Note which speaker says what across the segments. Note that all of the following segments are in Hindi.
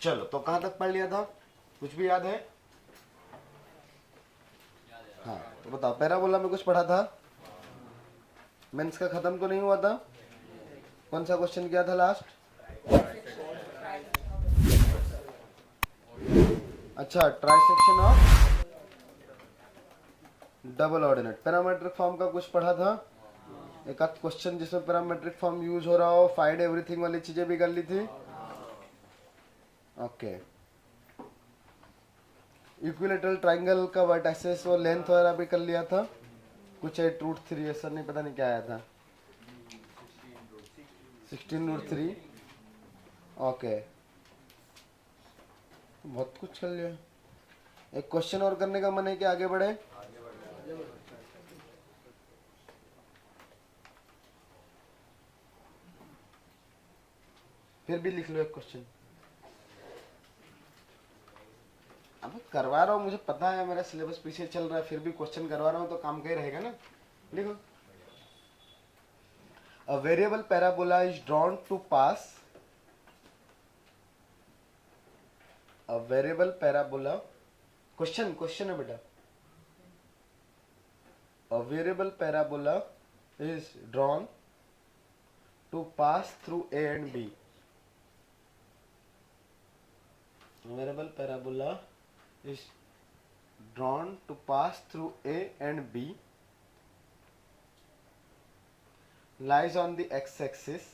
Speaker 1: चलो, तो कहां तक पढ़ लिया था? कुछ भी याद है? हाँ, तो बताओ, पैराबोला में कुछ पढ़ा था? मेंस का खत्म तो नहीं हुआ था? कौन सा क्वेश्चन किया था लास्ट? अच्छा, trisection of double ordinate. Parametric form का कुछ पढ़ा था? एक आध क्वेश्चन जिसमें पैरामेट्रिक फॉर्म यूज हो रहा हो, फाइंड एवरीथिंग वाली चीजें भी कर ली थी? ओके। इक्विलेटरल ट्राइंगल का वर्टिसेस और लेंथ वगैरह भी कर लिया था? कुछ 8√3 ऐसा नहीं, पता नहीं क्या आया था। 16√3। ओके, बहुत कुछ कर लिया। एक क्वेश्चन और करने का मन है कि आगे बढ़े? फिर भी लिख लो एक क्वेश्चन। अब करवा रहा हूँ, मुझे पता है मेरा सिलेबस पीछे चल रहा है, फिर भी क्वेश्चन करवा रहा हूँ तो काम का ही रहेगा ना। लिखो। A variable parabola is drawn to pass a variable parabola. Question question है बेटा। A variable parabola is drawn to pass through A and B. Variable parabola is drawn to pass through A and B, lies on the x-axis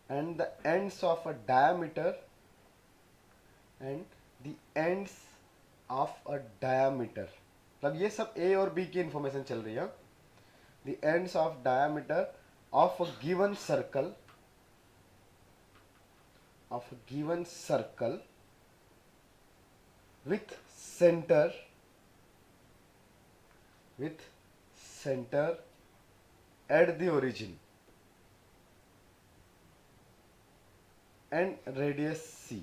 Speaker 1: and the ends of a diameter मतलब ये सब A और B की इंफॉर्मेशन चल रही है। The ends of diameter of a given circle with center at the origin and radius c.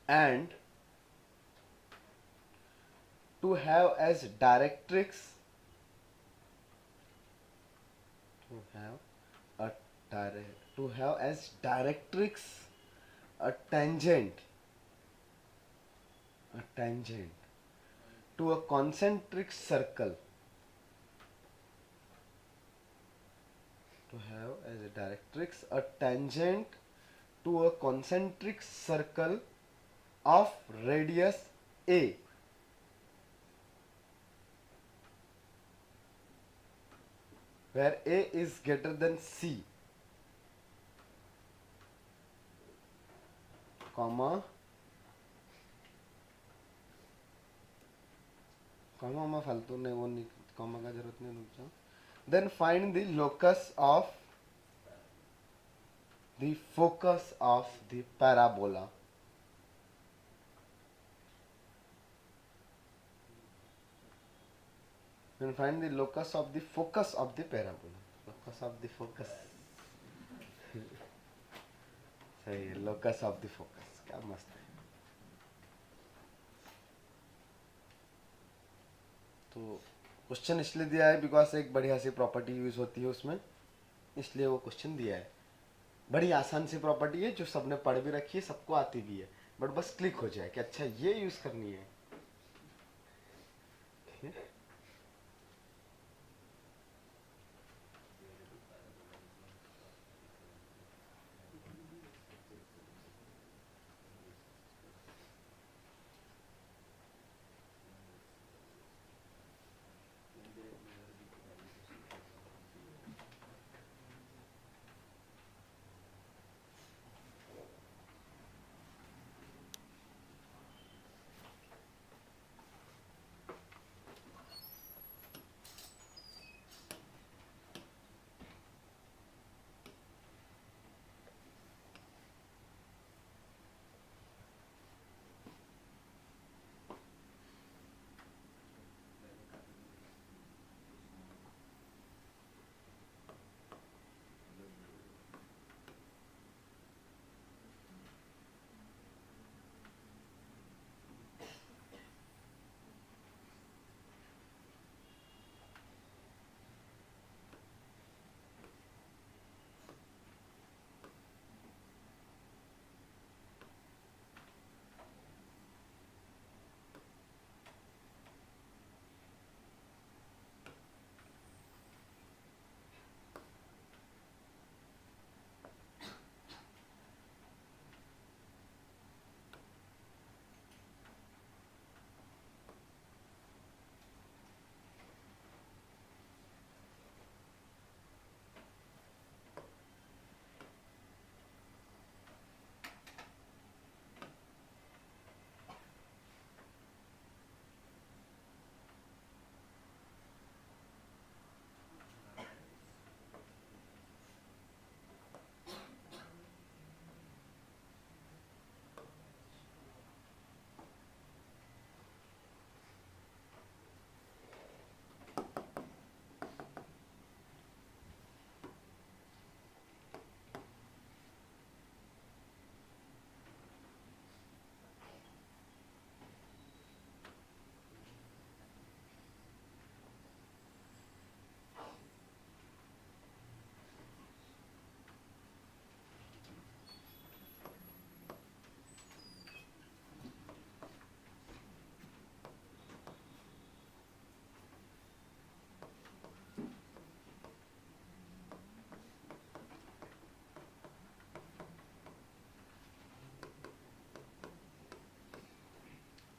Speaker 1: And to have as directrix a tangent to a concentric circle. To have as a directrix a tangent to a concentric circle of radius a, where a is greater than c, comma में फालतू नहीं, वो नहीं, कॉमा का जरूरत नहीं, रुक जाओ। Then find the locus of the focus of the parabola. Then find the locus of the focus of the parabola. Locus of the focus. सही है, locus of the focus, क्या मस्त है। तो क्वेश्चन इसलिए दिया है बिकॉज एक बढ़िया सी प्रॉपर्टी यूज होती है उसमें, इसलिए वो क्वेश्चन दिया है। बड़ी आसान सी प्रॉपर्टी है जो सबने पढ़ भी रखी है, सबको आती भी है, बट बस क्लिक हो जाए कि अच्छा ये यूज करनी है।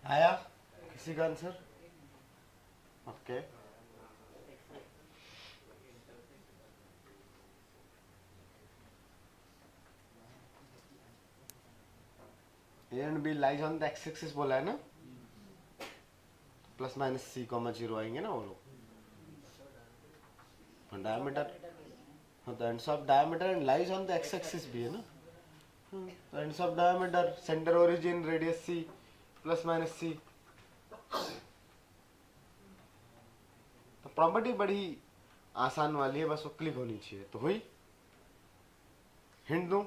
Speaker 1: आया किसी का answer? Okay A and B lies on the X axis बोला है ना, प्लस माइनस सी कॉमा जीरो आएंगे ना वो लोग। डायमीटर, हाँ तो ends of diameter and lies on the X axis भी है ना। तो ends of diameter, centre origin, radius C, plus minus C. तो प्रॉपर्टी बड़ी आसान वाली है, बस वो क्लिक होनी चाहिए। तो हुई, हिंट दूं?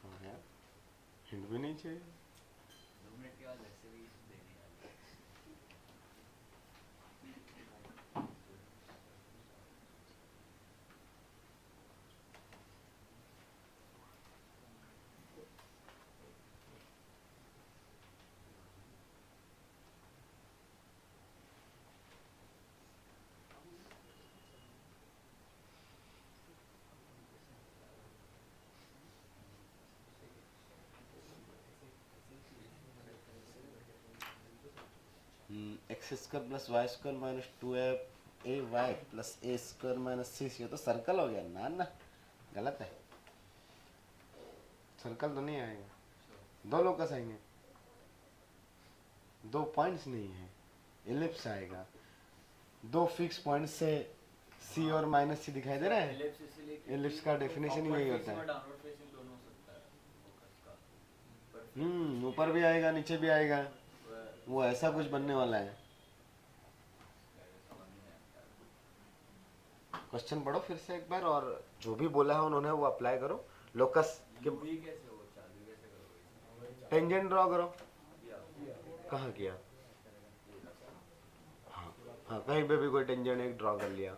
Speaker 1: हाँ यार, हिंट भी नहीं चाहिए।
Speaker 2: 2 मिनट के बाद वैसे भी देने वाले।
Speaker 1: X square plus y square minus 2a plus a square minus c, ये तो सर्कल हो गया ना। ना गलत है, सर्कल तो नहीं आएगा, दो लोकस आएंगे, 2 पॉइंट्स नहीं है, एलिप्स आएगा। 2 फिक्स पॉइंट से सी और माइनस सी दिखाई दे रहा है।
Speaker 2: एलिप्स इसलिए क्योंकि
Speaker 1: एलिप्स का डेफिनेशन
Speaker 2: upward
Speaker 1: यही
Speaker 2: facing
Speaker 1: होता है।
Speaker 2: और downward facing दोनों हो सकता है फोकस का। पर
Speaker 1: ऊपर भी आएगा, नीचे भी आएगा, वो ऐसा कुछ बनने वाला है।
Speaker 2: समझ नहीं आता।
Speaker 1: क्वेश्चन पढ़ो फिर से एक बार, और जो भी बोला है उन्होंने वो अप्लाई करो। लोकस के
Speaker 2: यूवी कैसे हो, चालू कैसे करोगे?
Speaker 1: टेंजेंट ड्रॉ करो।
Speaker 2: या
Speaker 1: कहाँ किया? हाँ हाँ, कहीं पे भी कोई टेंजेंट एक ड्रॉ कर लिया।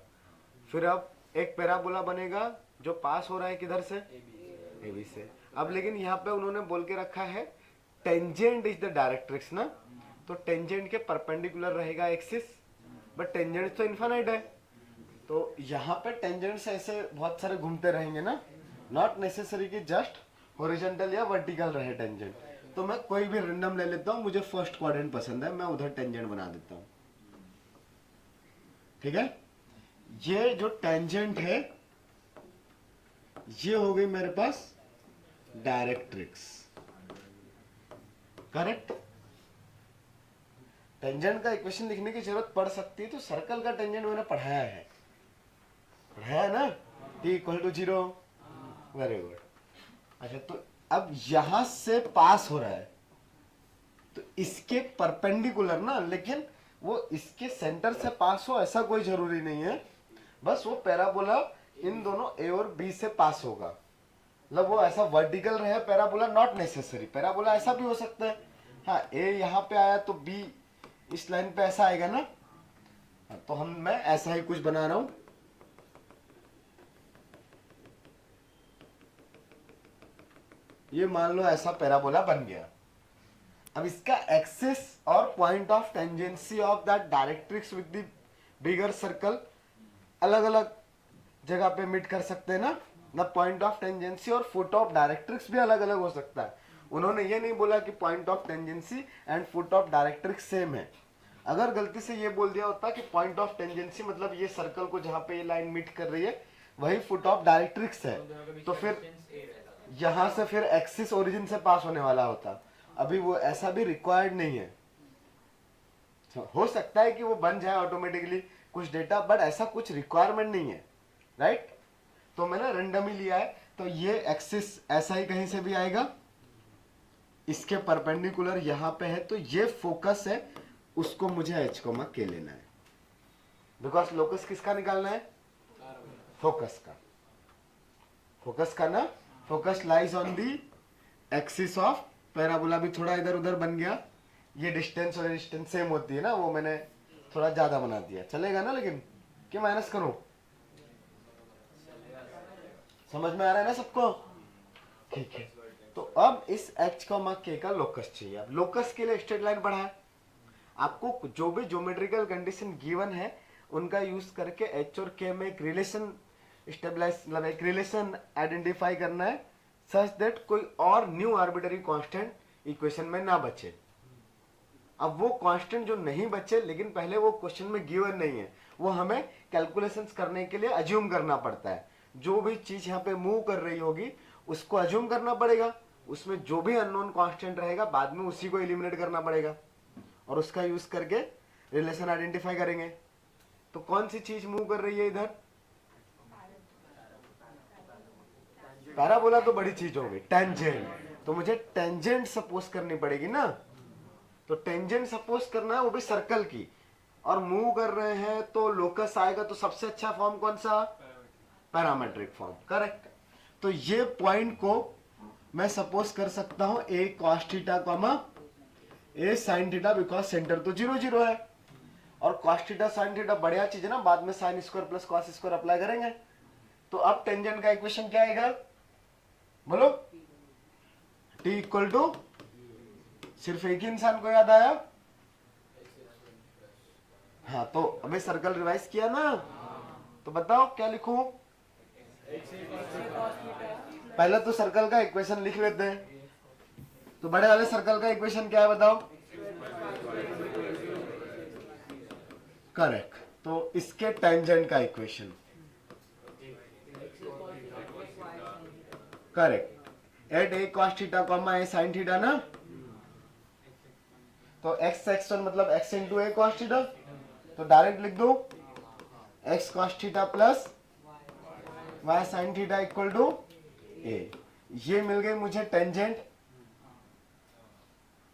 Speaker 1: फिर अब एक पैराबोला बनेगा जो पास हो रहा है किधर से? ए बी से। अब लेकिन यहाँ पे उन्होंने बोल के रखा है टेंजेंट इज द डायरेक्ट्रिक्स ना, तो टेंजेंट के परपेंडिकुलर रहेगा एक्सिस, बट टेंजेंट तो इन्फिनिट है। तो यहाँ पे टेंजेंट्स ऐसे बहुत सारे घूमते रहेंगे ना, नॉट नेसेसरी कि जस्ट हॉरिजॉन्टल या वर्टिकल रहे टेंजेंट। तो मैं कोई भी रैंडम ले लेता हूँ, मुझे फर्स्ट क्वाड्रेंट पसंद है, मैं उधर टेंजेंट बना देता हूँ। ठीक है, ये जो टेंजेंट है ये हो गई मेरे पास डायरेक्ट्रिक्स, करेक्ट। टेंजेंट का इक्वेशन लिखने की जरूरत पड़ सकती है, तो सर्कल का टेंजेंट मैंने पढ़ाया है ना, t equal to 0। Very good. अच्छा, तो अब यहां से पास हो रहा है तो इसके परपेंडिकुलर ना, लेकिन वो इसके सेंटर से पास हो ऐसा कोई जरूरी नहीं है, बस वो पैराबोला इन दोनों ए और बी से पास होगा। मतलब वो ऐसा वर्टिकल रहे पैराबोला, नॉट नेसेसरी। पैराबोला ऐसा भी हो सकता है, हाँ ए यहाँ पे आया तो बी इस लाइन पे ऐसा आएगा ना। हाँ, तो मैं ऐसा ही कुछ बना रहा हूं। ये मान लो ऐसा पैराबोला बन गया। अब इसका एक्सिस और point of tangency of that directrix with the bigger circle अलग अलग जगह पे मीट कर सकते हैं ना। द पॉइंट ऑफ टेंजेंसी और फुट ऑफ डायरेक्ट्रिक्स भी अलग अलग हो सकता है। उन्होंने ये नहीं बोला कि point of tangency and foot of directrix same है। अगर गलती से ये बोल दिया होता कि पॉइंट ऑफ टेंजेंसी मतलब ये सर्कल को जहां पे ये लाइन मीट कर रही है वही फुट ऑफ डायरेक्ट्रिक्स है, तो फिर यहां से फिर एक्सिस ओरिजिन से पास होने वाला होता। अभी वो ऐसा भी रिक्वायर्ड नहीं है। हो सकता है कि वो बन जाए ऑटोमेटिकली कुछ डेटा, बट ऐसा कुछ रिक्वायरमेंट नहीं है, राइट। तो मैंने रेंडम ही लिया है, तो ये एक्सिस ऐसा ही कहीं से भी आएगा, इसके परपेंडिकुलर यहां पे है, तो ये फोकस है, उसको मुझे एच कोमा के लेना है। बिकॉज लोकस किसका निकालना है? फोकस का। फोकस का ना, focus lies on the axis of parabola. भी थोड़ा इधर उधर बन गया, ये डिस्टेंस और डिस्टेंस सेम होती है ना, वो मैंने थोड़ा ज्यादा बना दिया, चलेगा ना। लेकिन कि माइनस करूं? समझ में आ रहा है ना सबको? ठीक है, तो अब इस एच कॉमा के का लोकस चाहिए। अब लोकस के लिए स्ट्रेट लाइन पढ़ा है आपको, जो भी ज्योमेट्रिकल कंडीशन गिवन है उनका यूज करके एच और के में एक रिलेशन स्टेबलाइज, एक रिलेशन आइडेंटिफाई करना है सच दैट कोई और न्यू आर्बिटरी कांस्टेंट इक्वेशन में ना बचे। अब वो कांस्टेंट जो नहीं बचे, लेकिन पहले वो क्वेश्चन में गिवन नहीं है, वो हमें कैलकुलेशंस करने के लिए अज्यूम करना पड़ता है। जो भी चीज यहाँ पे मूव कर रही होगी उसको अज्यूम करना पड़ेगा, उसमें जो भी अननोन कांस्टेंट रहेगा बाद में उसी को एलिमिनेट करना पड़ेगा और उसका यूज करके रिलेशन आइडेंटिफाई करेंगे। तो कौन सी चीज मूव कर रही है इधर? पैराबोला तो बड़ी चीज हो गई, टेंजेंट। तो मुझे टेंजेंट सपोज करनी पड़ेगी ना, तो टेंजेंट सपोज करना है, वो भी सर्कल की, और मूव कर रहे हैं तो लोकस आएगा। तो सबसे अच्छा फॉर्म कौन सा? Parametric form, correct. तो ये पॉइंट को मैं सपोज कर सकता हूं a cos theta comma A sine theta, because centre तो 0 0 है, और कॉस थीटा साइन थीटा बढ़िया चीज है ना, बाद में sign square plus cos square apply करेंगे। तो अब टेंजेंट का इक्वेशन क्या आएगा? बोलो। T इक्वल टू, सिर्फ एक ही इंसान को याद आया? हाँ, तो अभी सर्कल रिवाइज किया ना, तो बताओ क्या लिखूं? पहले तो सर्कल का इक्वेशन लिख लेते हैं। तो बड़े वाले सर्कल का इक्वेशन क्या है बताओ? करेक्ट। तो इसके टेंजेंट का equation, correct, at A cos theta comma A sine theta ना। तो x x1 मतलब x into A cos theta, तो डायरेक्ट लिख दो x cos theta plus y sine theta equal to a। ये मिल गई मुझे टेंजेंट,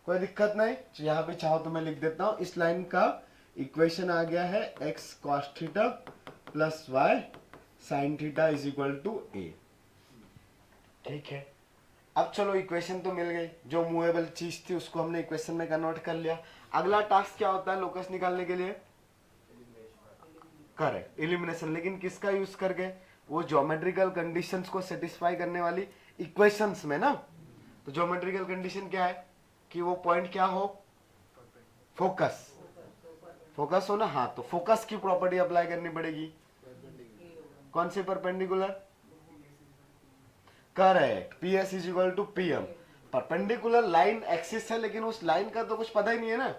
Speaker 1: कोई दिक्कत नहीं। तो यहां पे चाहो तो मैं लिख देता हूं, इस लाइन का इक्वेशन आ गया है x cos theta plus y sine theta is equal to a। ठीक है, अब चलो इक्वेशन तो मिल गई, जो मूवेबल चीज थी उसको हमने इक्वेशन में कन्वर्ट कर लिया। अगला टास्क क्या होता है लोकस निकालने के लिए? Correct, elimination. लेकिन किसका यूज करके? वो ज्योमेट्रिकल कंडीशंस को सेटिस्फाई करने वाली इक्वेशंस में ना। तो ज्योमेट्रिकल कंडीशन क्या है कि वो पॉइंट क्या हो? फोकस, फोकस हो ना। हाँ, तो फोकस की प्रॉपर्टी अप्लाई करनी पड़ेगी। कौन से? Perpendicular, correct. P S is equal to P M. Perpendicular line axis है, लेकिन उस लाइन का तो कुछ पता ही नहीं है ना,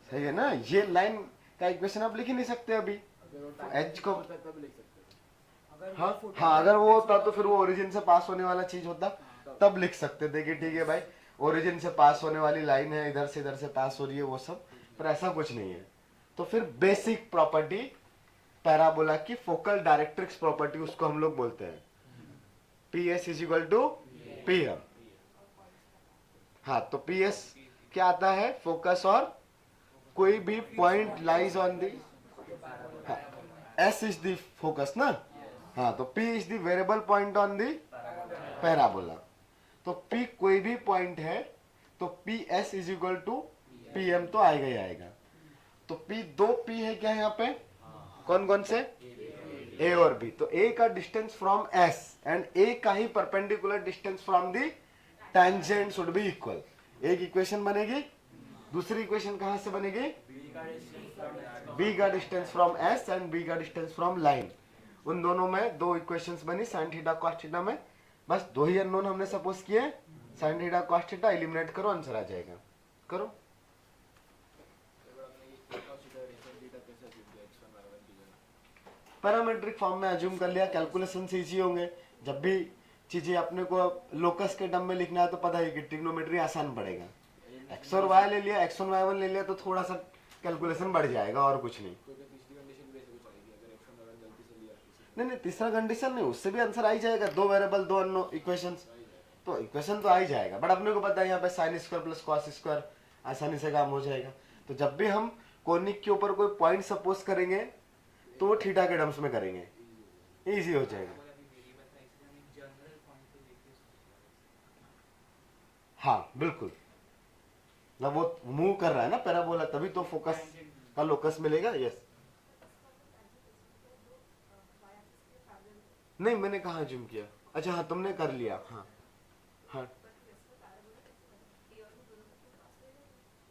Speaker 1: सही है ना। ये लाइन का इक्वेशन आप लिख ही नहीं सकते अभी, एच को। हाँ हाँ, अगर वो होता तो फिर वो ओरिजिन से पास होने वाला चीज होता, तब लिख सकते थे कि ठीक है भाई, ओरिजिन से पास होने वाली लाइन है, इधर से पास हो रही है, वो सब। पर ऐसा कुछ नहीं है। तो फिर बेसिक प्रॉपर्टी पैराबोला की, फोकल डायरेक्ट्रिक्स प्रॉपर्टी, उसको हम लोग बोलते हैं P S is equal to P M. हाँ, तो पी एस क्या आता है? फोकस और कोई भी point lies on the, S is the focus ना। हाँ, तो P is the variable point on the parabola. तो पी कोई भी पॉइंट है, तो P S is equal to P M तो आएगा ही आएगा। तो पी, दो पी है क्या यहाँ पे? कौन कौन से? ए और बी। तो ए का distance from S and A का ही perpendicular distance from the tangent should be equal. एक इक्वेशन बनेगी। दूसरी इक्वेशन कहां से बनेगी? बी का distance from S and B का डिस्टेंस फ्रॉम लाइन। उन दोनों में दो इक्वेशंस बनी साइन थीटा कॉस थीटा में। बस दो ही अननोन हमने सपोज किए, sine theta cos theta, eliminate करो, आंसर आ जाएगा। करो। पैरामेट्रिक फॉर्म में अज्यूम कर लिया, कैलकुलेशन से इजी होंगे। जब भी चीजें अपने को लोकस के टर्म में लिखना है तो पता है कि ट्रिग्नोमेट्री आसान पड़ेगा। एक्स और वाई ले लिया, एक्स वन वाई वन ले लिया, तो थोड़ा सा कैलकुलेशन बढ़ जाएगा और कुछ नहीं। नहीं, तीसरा कंडीशन नहीं, उससे भी आंसर आ ही जाएगा। दो वेरिएबल, दो अननोन इक्वेशंस, तो इक्वेशन तो आ ही जाएगा। बट अपने को पता है यहाँ पे sign square plus cos square, आसानी से काम हो जाएगा। तो जब भी हम कोनिक के ऊपर कोई पॉइंट सपोज करेंगे तो वो थीटा के टर्म्स में करेंगे, इजी हो जाएगा। हाँ बिल्कुल, मतलब वो मूव कर रहा है ना पैराबोला, तभी तो फोकस का लोकस मिलेगा। यस, नहीं मैंने कहा जूम किया। अच्छा हाँ, तुमने कर लिया। हाँ हाँ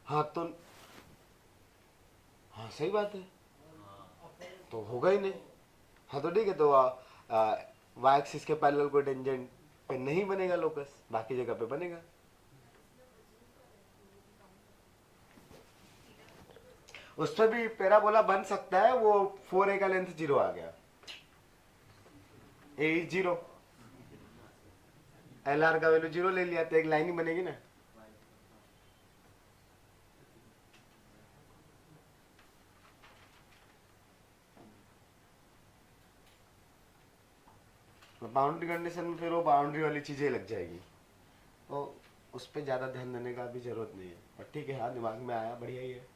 Speaker 1: हाँ, तो हाँ सही बात है, तो होगा ही नहीं। हाँ तो ठीक है, तो वाई एक्सिस के पैरेलल को टेंजेंट पे नहीं बनेगा लोकस, बाकी जगह पे बनेगा। उस पर भी पैराबोला बन सकता है, वो 4a का लेंथ 0 आ गया, a इज 0, LR का वैल्यू 0 ले लिया तो एक लाइन ही बनेगी ना। बाउंड्री कंडीशन में फिर वो बाउंड्री वाली चीजें लग जाएगी, तो उस पर ज्यादा ध्यान देने का भी जरूरत नहीं है। पर ठीक है, हाँ दिमाग में आया, बढ़िया ही है।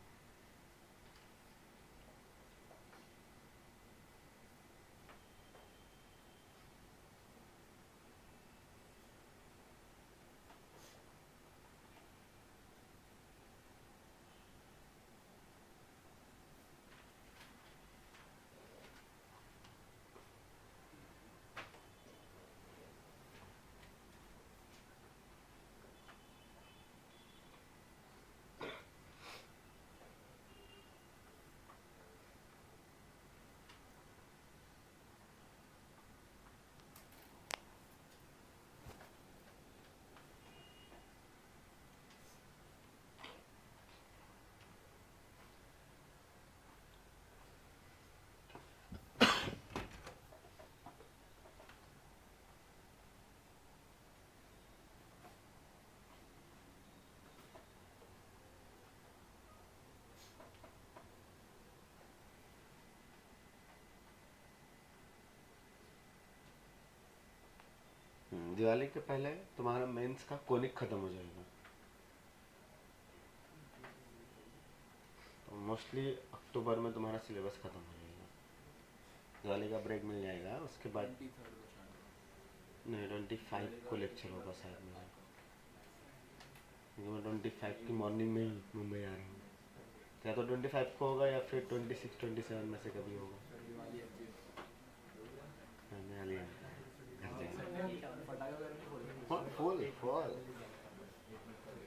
Speaker 1: दिवाली के पहले तुम्हारा मेंस का कोनिक खत्म हो जाएगा, तो मोस्टली अक्टूबर में तुम्हारा सिलेबस खत्म हो जाएगा, दिवाली का ब्रेक मिल जाएगा। उसके बाद
Speaker 2: 23rd को स्टार्ट
Speaker 1: नहीं, 25 को लेक्चर होगा शायद मेरा, क्योंकि मैं 25 की मॉर्निंग में ही मुंबई आ रहा हूँ। या तो 25 को होगा या फिर 26 27 में से कभी होगा।
Speaker 2: दिवाली है
Speaker 1: मैं आ लिया घर जाएंगे
Speaker 2: फटाखे वगैरह नहीं फोड़े
Speaker 1: फुल फुल।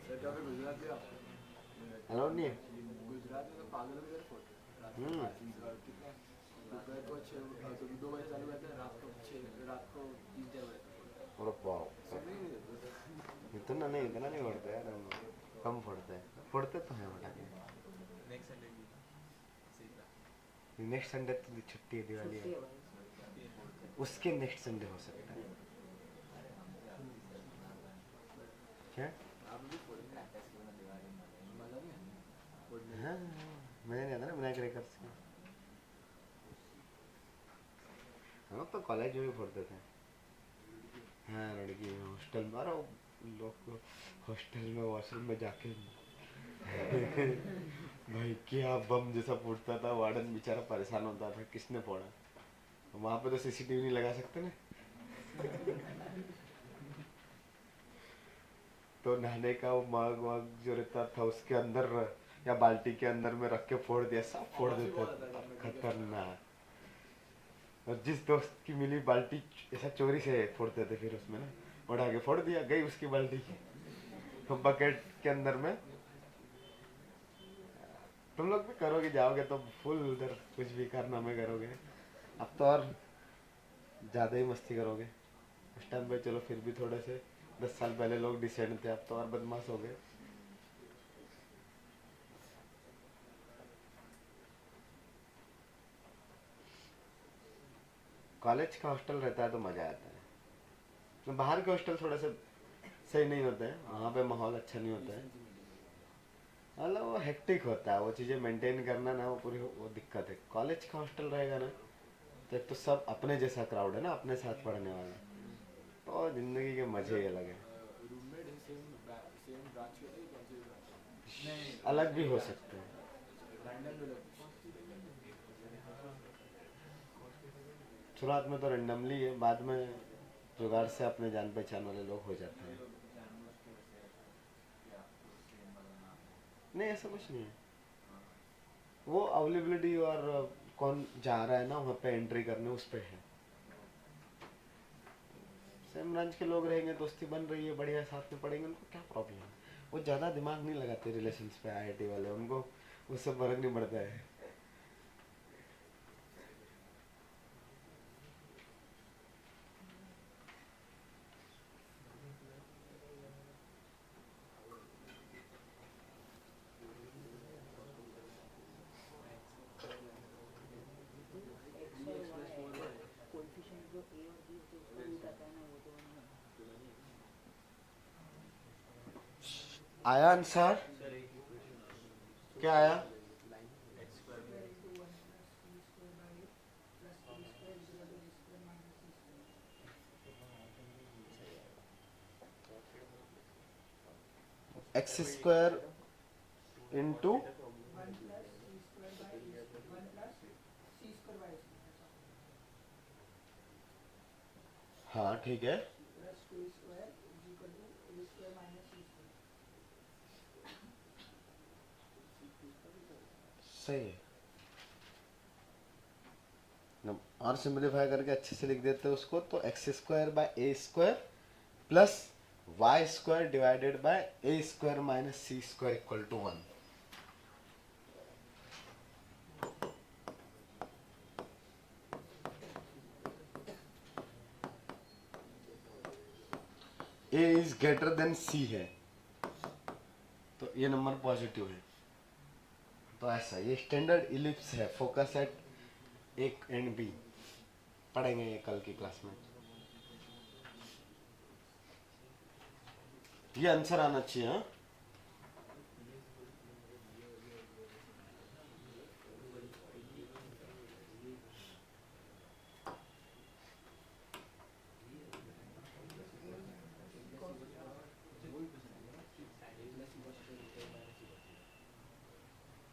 Speaker 2: सर क्या गुजरात में आप
Speaker 1: अलाउड नहीं है।
Speaker 2: गुजरात में तो पागल वगैरह फोड़ते
Speaker 1: हम्म।
Speaker 2: कितना दोपहर को 2 बजे चालू रहते हैं, रात को 3-4 बजे तक।
Speaker 1: और पाओ
Speaker 2: नहीं
Speaker 1: इतना नहीं फोड़ते यार हम लोग, कम फोड़ते हैं, फोड़ते तो हैं पटाखे।
Speaker 2: नेक्स्ट संडे की सही था।
Speaker 1: नेक्स्ट संडे तो छुट्टी है, दिवाली है, उसके नेक्स्ट संडे हो सकता है। क्या?
Speaker 2: आप भी फोड़ेंगे मजा नहीं है फोड़ने
Speaker 1: हाँ, मजा नहीं आता ना बिना क्रैकर्स के। हम लोग तो कॉलेज में भी फोड़ते थे। हाँ, लड़की हॉस्टल में, अरे लोग हॉस्टल में वॉशरूम में जाके भाई क्या बम जैसा फूटता था, वार्डन बेचारा परेशान होता था, किसने फोड़ा। वहां पे तो सीसीटीवी नहीं लगा सकते ना, तो नहाने का वो मग वग जो रहता था उसके अंदर या बाल्टी के अंदर में रख के फोड़ दिया, सब फोड़ देते थे, खतरनाक। और जिस दोस्त की मिली बाल्टी ऐसा चोरी से फोड़ते थे, फिर उसमें ना उड़ा के फोड़ दिया, गई उसकी बाल्टी तो बकेट के अंदर में। तुम लोग भी करोगे, जाओगे तो फुल उधर कुछ भी कारनामे करोगे। अब तो और ज्यादा ही मस्ती करोगे। उस टाइम पे चलो फिर भी थोड़े से 10 साल पहले लोग डिसेंट थे, अब तो और बदमाश हो गए। कॉलेज का हॉस्टल रहता है तो मजा आता है, तो बाहर के हॉस्टल थोड़ा सा सही नहीं होते हैं, वहाँ पे माहौल अच्छा नहीं होता है, मतलब वो हेक्टिक होता है, वो चीज़ें मेंटेन करना ना, वो पूरी वो दिक्कत है। कॉलेज का हॉस्टल रहेगा ना तो एक तो सब अपने जैसा क्राउड है ना, अपने साथ पढ़ने वाला, तो जिंदगी के मजे ही अलग है।
Speaker 2: रूममेट सेम ब्रांच के थे, कौन सी ब्रांच? नहीं
Speaker 1: अलग भी हो सकते हैं।
Speaker 2: रैंडम भी लोग
Speaker 1: शुरुआत में तो रेंडमली है, बाद में जुगाड़ से अपने जान पहचान वाले लोग हो जाते हैं। नहीं ऐसा कुछ नहीं है, वो अवेलेबिलिटी और कौन जा रहा है ना वहाँ पे एंट्री करने, उस पे है। सेम ब्रांच के लोग रहेंगे, दोस्ती बन रही है, बढ़िया साथ में पढ़ेंगे, उनको क्या प्रॉब्लम है। वो ज़्यादा दिमाग नहीं लगाते रिलेशंस पे, आईआईटी वाले, उनको उससे फर्क नहीं पड़ता है। आया आंसर? क्या आया? एक्स स्क्वायर इंटू हाँ ठीक है, सही है। और सिंपलीफाई करके अच्छे से लिख देते हैं उसको, तो x square by a square plus y square divided by a square minus c square equal to 1। A is greater than c है तो ये नंबर पॉजिटिव है। तो ऐसा ये स्टैंडर्ड इलिप्स है, focus at A and B, पढ़ेंगे ये कल की क्लास में। ये आंसर आना चाहिए। हाँ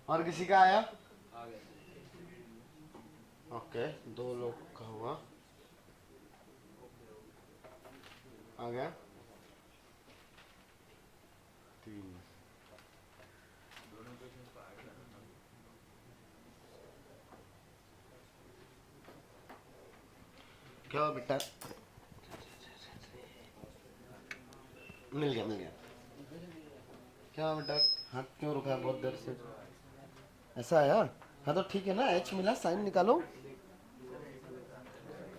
Speaker 1: और किसी का आया? ओके, दो लोग का हुआ, आ गया 3। क्या हुआ बेटा? मिल गया मिल गया। क्या हुआ बेटा, हाथ क्यों रुका है बहुत देर से? ऐसा आया? हाँ तो ठीक है ना, एच मिला, साइन निकालो,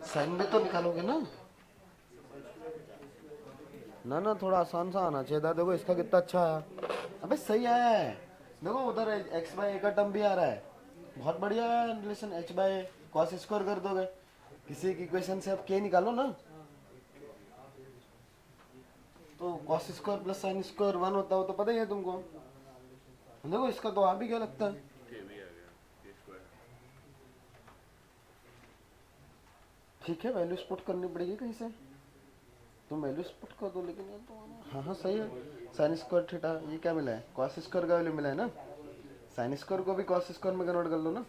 Speaker 1: साइन भी तो निकालोगे ना। ना ना थोड़ा आसान सा आना चाहिए था। देखो इसका कितना अच्छा आया, अबे सही आया है। देखो उधर एक्स बाय ए का टर्म भी आ रहा है, बहुत बढ़िया है relation. H bye cos square कर दोगे, किसी एक इक्वेशन से अब के निकालो ना, तो cos square plus sine square 1 होता हो तो पता ही है तुमको। देखो इसका तो आ भी क्या लगता है, ठीक है वैल्यूज पुट करनी पड़ेगी कहीं से, तुम वैल्यूज पुट कर दो। लेकिन ये तो हाँ हाँ सही है, साइन स्क्वायर थीटा ये क्या मिला है, कॉस स्क्वायर का वैल्यू मिला है ना, साइन स्क्वायर को भी कॉस स्क्वायर में कन्वर्ट कर लो ना।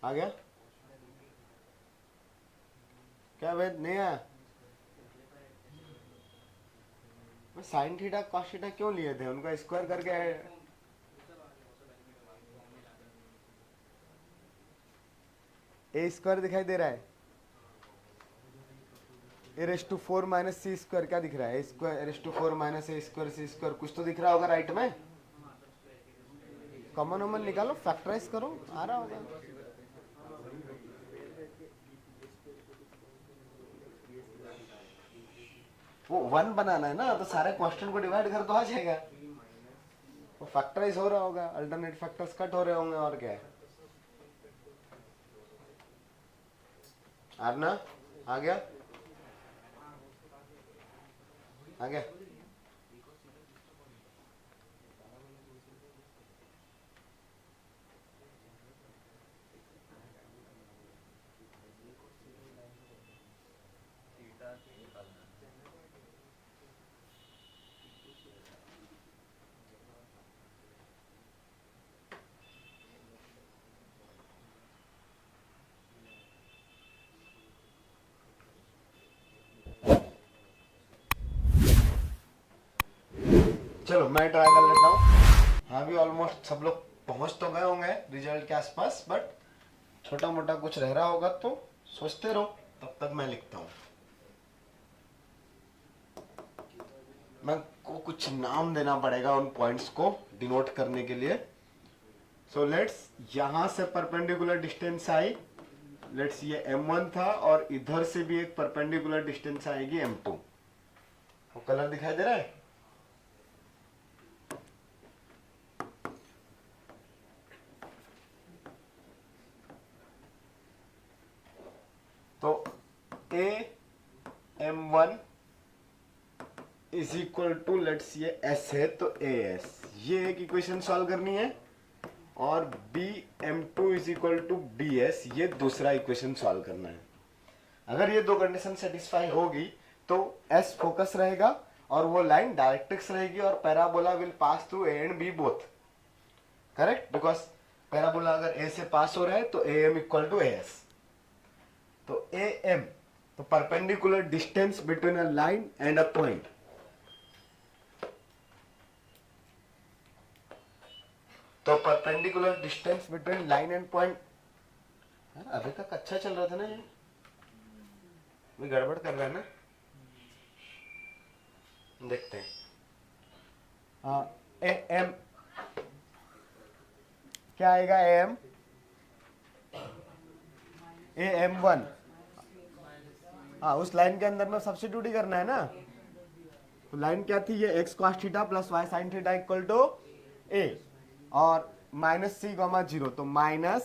Speaker 1: आ गया क्या वेद नहीं आया? साइन थीटा कॉस थीटा क्यों लिए थे, उनको स्क्वायर करके ए स्क्वायर दिखाई दे रहा है, a raise to 4 minus c square क्या दिख रहा है, a square a raise to 4 minus a square c square, कुछ तो दिख रहा होगा राइट में। कॉमन वॉमन निकालो, फैक्टराइज करो, आ रहा होगा। वो 1 बनाना है ना, तो सारे क्वेश्चन को डिवाइड कर दो, आ जाएगा। वो फैक्टराइज हो रहा होगा, अल्टरनेट फैक्टर्स कट हो रहे होंगे, और क्या है। आरना आ गया आ गया। चलो मैं ट्राई कर लेता हूँ। हाँ भी ऑलमोस्ट सब लोग पहुंच तो गए होंगे रिजल्ट के आसपास, बट छोटा मोटा कुछ रह रहा होगा तो सोचते रहो, तब तक मैं लिखता हूँ। मैं को कुछ नाम देना पड़ेगा उन पॉइंट्स को डिनोट करने के लिए। सो लेट्स, यहां से परपेंडिकुलर डिस्टेंस आई, लेट्स ये m1 था, और इधर से भी एक परपेंडिकुलर डिस्टेंस आएगी m2। वो कलर दिखाई दे रहा है, M1 is equal to let's ये S है तो AS, ये एक इक्वेशन सॉल्व करनी है, और BM2 is equal to BS, ये दूसरा इक्वेशन सॉल्व करना है। अगर ये दो कंडीशन सेटिस्फाई होगी तो S फोकस रहेगा और वो लाइन डायरेक्ट्रिक्स रहेगी और parabola will pass through A and B both, correct, because parabola अगर A से पास हो रहा है तो AM इक्वल टू AS। तो AM, तो perpendicular distance between a line and a point, तो perpendicular distance between line and point. अभी तक अच्छा चल रहा था ना, ये मैं गड़बड़ कर रहा है ना, देखते हैं। AM क्या आएगा, AM1, हाँ उस लाइन के अंदर में सब्स्टिट्यूट ही करना है ना। तो लाइन क्या थी, ये x cos theta plus y sin theta equal to a, और माइनस सी कॉमा जीरो, तो minus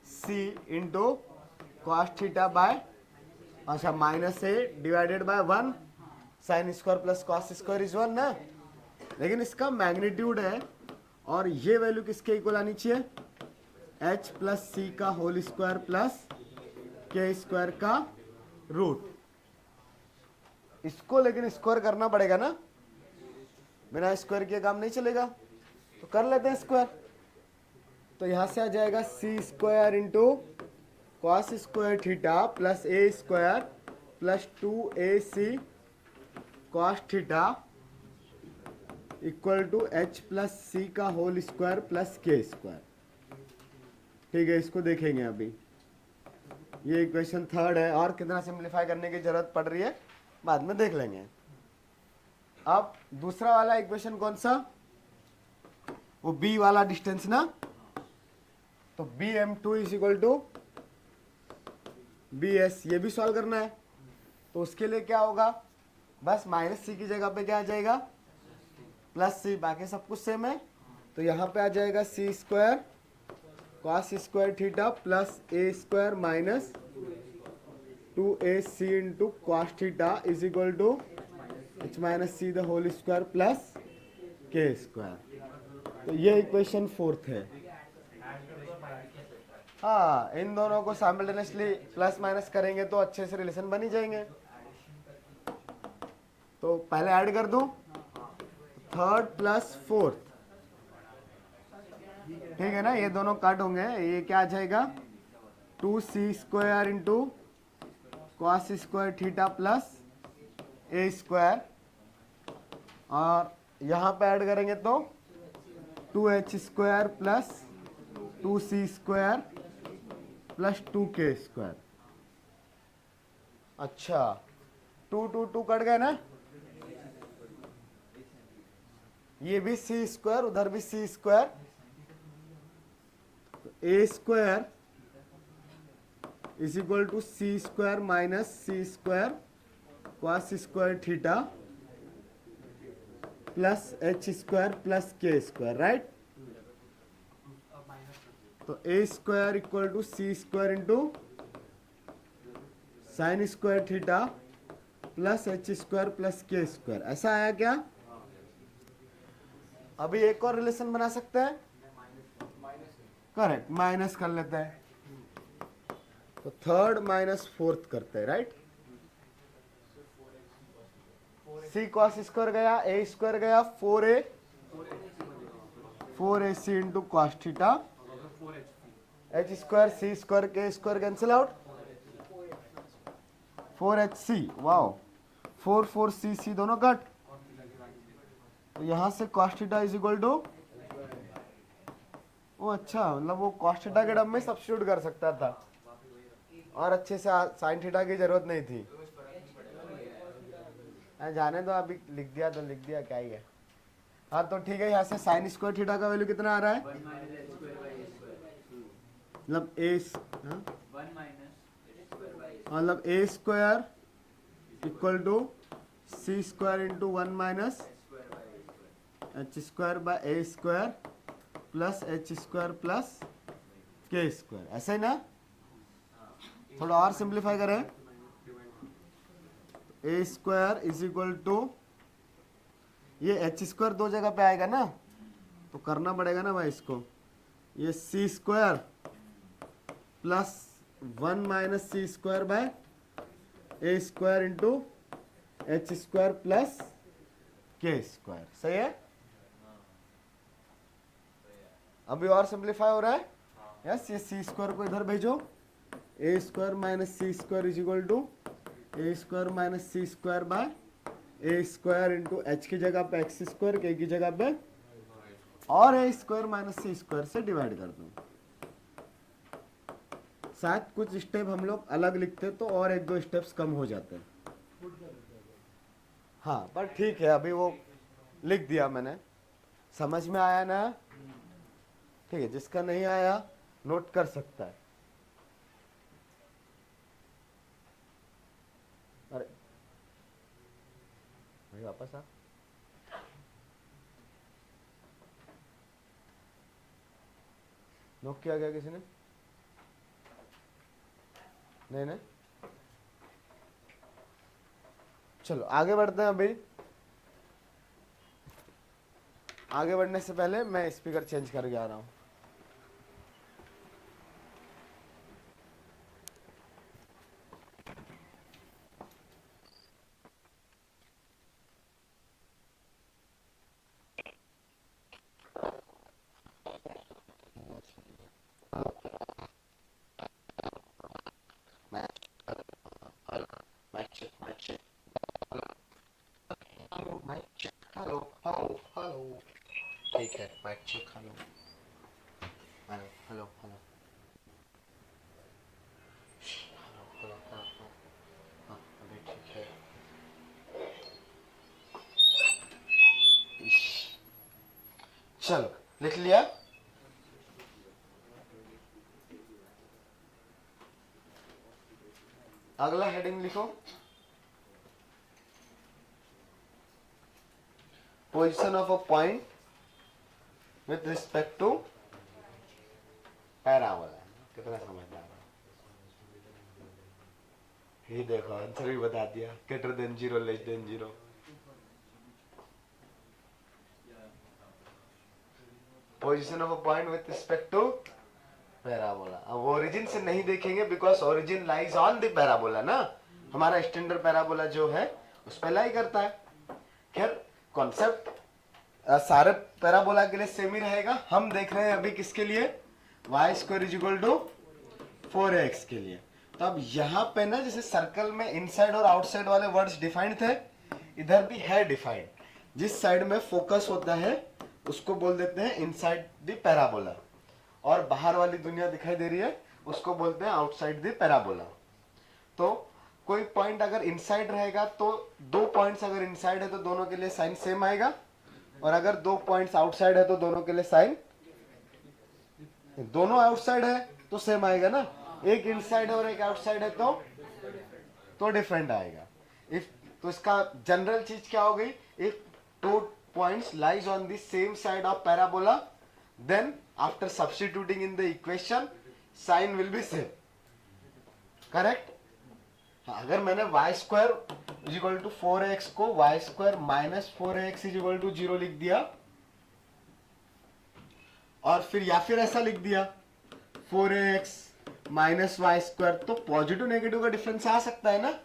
Speaker 1: c into cos theta by, अच्छा minus a divided by 1 sine square plus cos square is 1 ना, लेकिन इसका मैग्नीट्यूड है और ये वैल्यू किसके इक्वल आनी चाहिए, h प्लस सी का whole square plus k square का रूट। इसको लेकिन स्क्वायर करना पड़ेगा ना, बिना स्क्वायर किए काम नहीं चलेगा, तो कर लेते हैं स्क्वायर। तो यहां से आ जाएगा c square into cos square theta plus a square plus 2ac cos theta equal to h plus c का whole square plus k square. ठीक है, इसको देखेंगे अभी, ये इक्वेशन थर्ड है, और कितना सिंप्लीफाई करने की जरूरत पड़ रही है बाद में देख लेंगे। अब दूसरा वाला इक्वेशन कौन सा, वो b वाला डिस्टेंस ना, तो BM2 is equal to BS, ये भी सॉल्व करना है। तो उसके लिए क्या होगा, बस माइनस सी की जगह पे क्या आ जाएगा, प्लस सी, बाकी सब कुछ सेम है। तो यहाँ पे आ जाएगा c square cos square theta plus a square minus 2ac into cos theta is equal to h minus c the whole square plus k square. तो ये इक्वेशन फोर्थ है। हाँ, इन दोनों को साइमल्टेनियसली प्लस माइनस करेंगे तो अच्छे से रिलेशन बन ही जाएंगे। तो पहले ऐड कर दूं, थर्ड प्लस फोर्थ, ठीक है ना, ये दोनों कट होंगे, ये क्या आ जाएगा 2c square into cos square theta plus a square, और यहाँ पे ऐड करेंगे तो 2h square plus 2c square plus 2k square. अच्छा, 2 कट गए ना, ये भी सी स्क्वायर, उधर भी c square, a square is equal to c square minus c square cos square theta plus h square plus k square, right. तो a square equal to c square into sine square theta plus h square plus k square, ऐसा आया क्या। अभी एक और रिलेशन बना सकते हैं, करेक्ट, माइनस कर लेते हैं, तो थर्ड माइनस फोर्थ करते हैं, राइट। सी कॉस स्क्वायर गया, ए स्क्वायर गया, 4ac into cos theta, h square c square k square cancel out, 4hc, wow, 4c दोनों कट। तो यहां से cos theta is equal to, वो अच्छा, मतलब वो कॉस थीटा के टर्म में सब्स्टिट्यूट कर सकता था और अच्छे से साइन थीटा की जरूरत नहीं थी। जाने दो, अभी लिख दिया तो लिख दिया, क्या ही है। हाँ तो ठीक है, यहाँ से साइन स्क्वायर थीटा का वैल्यू कितना आ रहा है, मतलब मतलब a square equal to c square into 1 minus h square by a square plus h square plus k square, ऐसा ही ना। थोड़ा और सिंप्लीफाई करें, a square is equal to, ये एच स्क्वायर दो जगह पे आएगा ना, तो करना पड़ेगा ना भाई इसको, ये c square plus 1 minus c square by a square into h square plus k square. सही है? अभी और सिंप्लीफाई हो रहा है। यस, ये सी स्क्वायर को इधर भेजो, a square minus c square is equal to a square minus c square by a square into h की जगह पे एक्स स्क्वायर, के की जगह पे और ए स्क्वायर माइनस सी स्क्वायर से डिवाइड कर दो। शायद कुछ स्टेप हम लोग अलग लिखते तो और एक दो स्टेप्स कम हो जाते हैं। हाँ, पर ठीक है, अभी वो लिख दिया मैंने। समझ में आया ना? ठीक है, जिसका नहीं आया नोट कर सकता है। अरे भाई वापस आ। नोट किया गया किसी ने? नहीं नहीं, चलो आगे बढ़ते हैं। अभी आगे बढ़ने से पहले मैं स्पीकर चेंज करके आ रहा हूँ। हेलो, ठीक है, mic check. Hello hello hello hello hello hello, हाँ अभी ठीक है। चलो लिख लिया। अगला हेडिंग लिखो, position of a point with respect to parabola. कितना समझदार है ये, देखो आंसर भी बता दिया, greater than zero, less than zero. Position of a point with respect to parabola. अब ओरिजिन से नहीं देखेंगे because origin lies on the parabola ना, हमारा स्टैंडर्ड पैराबोला जो है उस पर लाई करता है। खैर कॉन्सेप्ट सारे पैराबोला के लिए सेम ही रहेगा। हम देख रहे हैं अभी किसके लिए, y square is equal to 4x के लिए। तो अब यहाँ पे ना जैसे सर्कल में इनसाइड और आउटसाइड वाले वर्ड्स डिफाइंड थे, इधर भी है डिफाइंड। जिस साइड में फोकस होता है उसको बोल देते हैं इनसाइड द पैराबोला, और बाहर वाली दुनिया दिखाई दे रही है उसको बोलते हैं आउटसाइड द पैराबोला। तो कोई पॉइंट अगर इनसाइड रहेगा तो दो पॉइंट्स अगर इनसाइड है तो दोनों के लिए साइन सेम आएगा, और अगर दो पॉइंट्स आउटसाइड है तो दोनों के लिए साइन, दोनों आउटसाइड है तो सेम आएगा ना, एक इनसाइड है और एक आउटसाइड है तो डिफरेंट आएगा। इफ तो इसका जनरल चीज क्या हो गई, if two points lie on the same side of parabola then after substituting in the equation sign will be same. Correct? अगर मैंने y square is equal to 4x को y square minus 4x is equal to 0 लिख दिया, और फिर या फिर ऐसा लिख दिया 4x माइनस वाई स्क्वायर, तो पॉजिटिव नेगेटिव का डिफरेंस आ सकता है ना।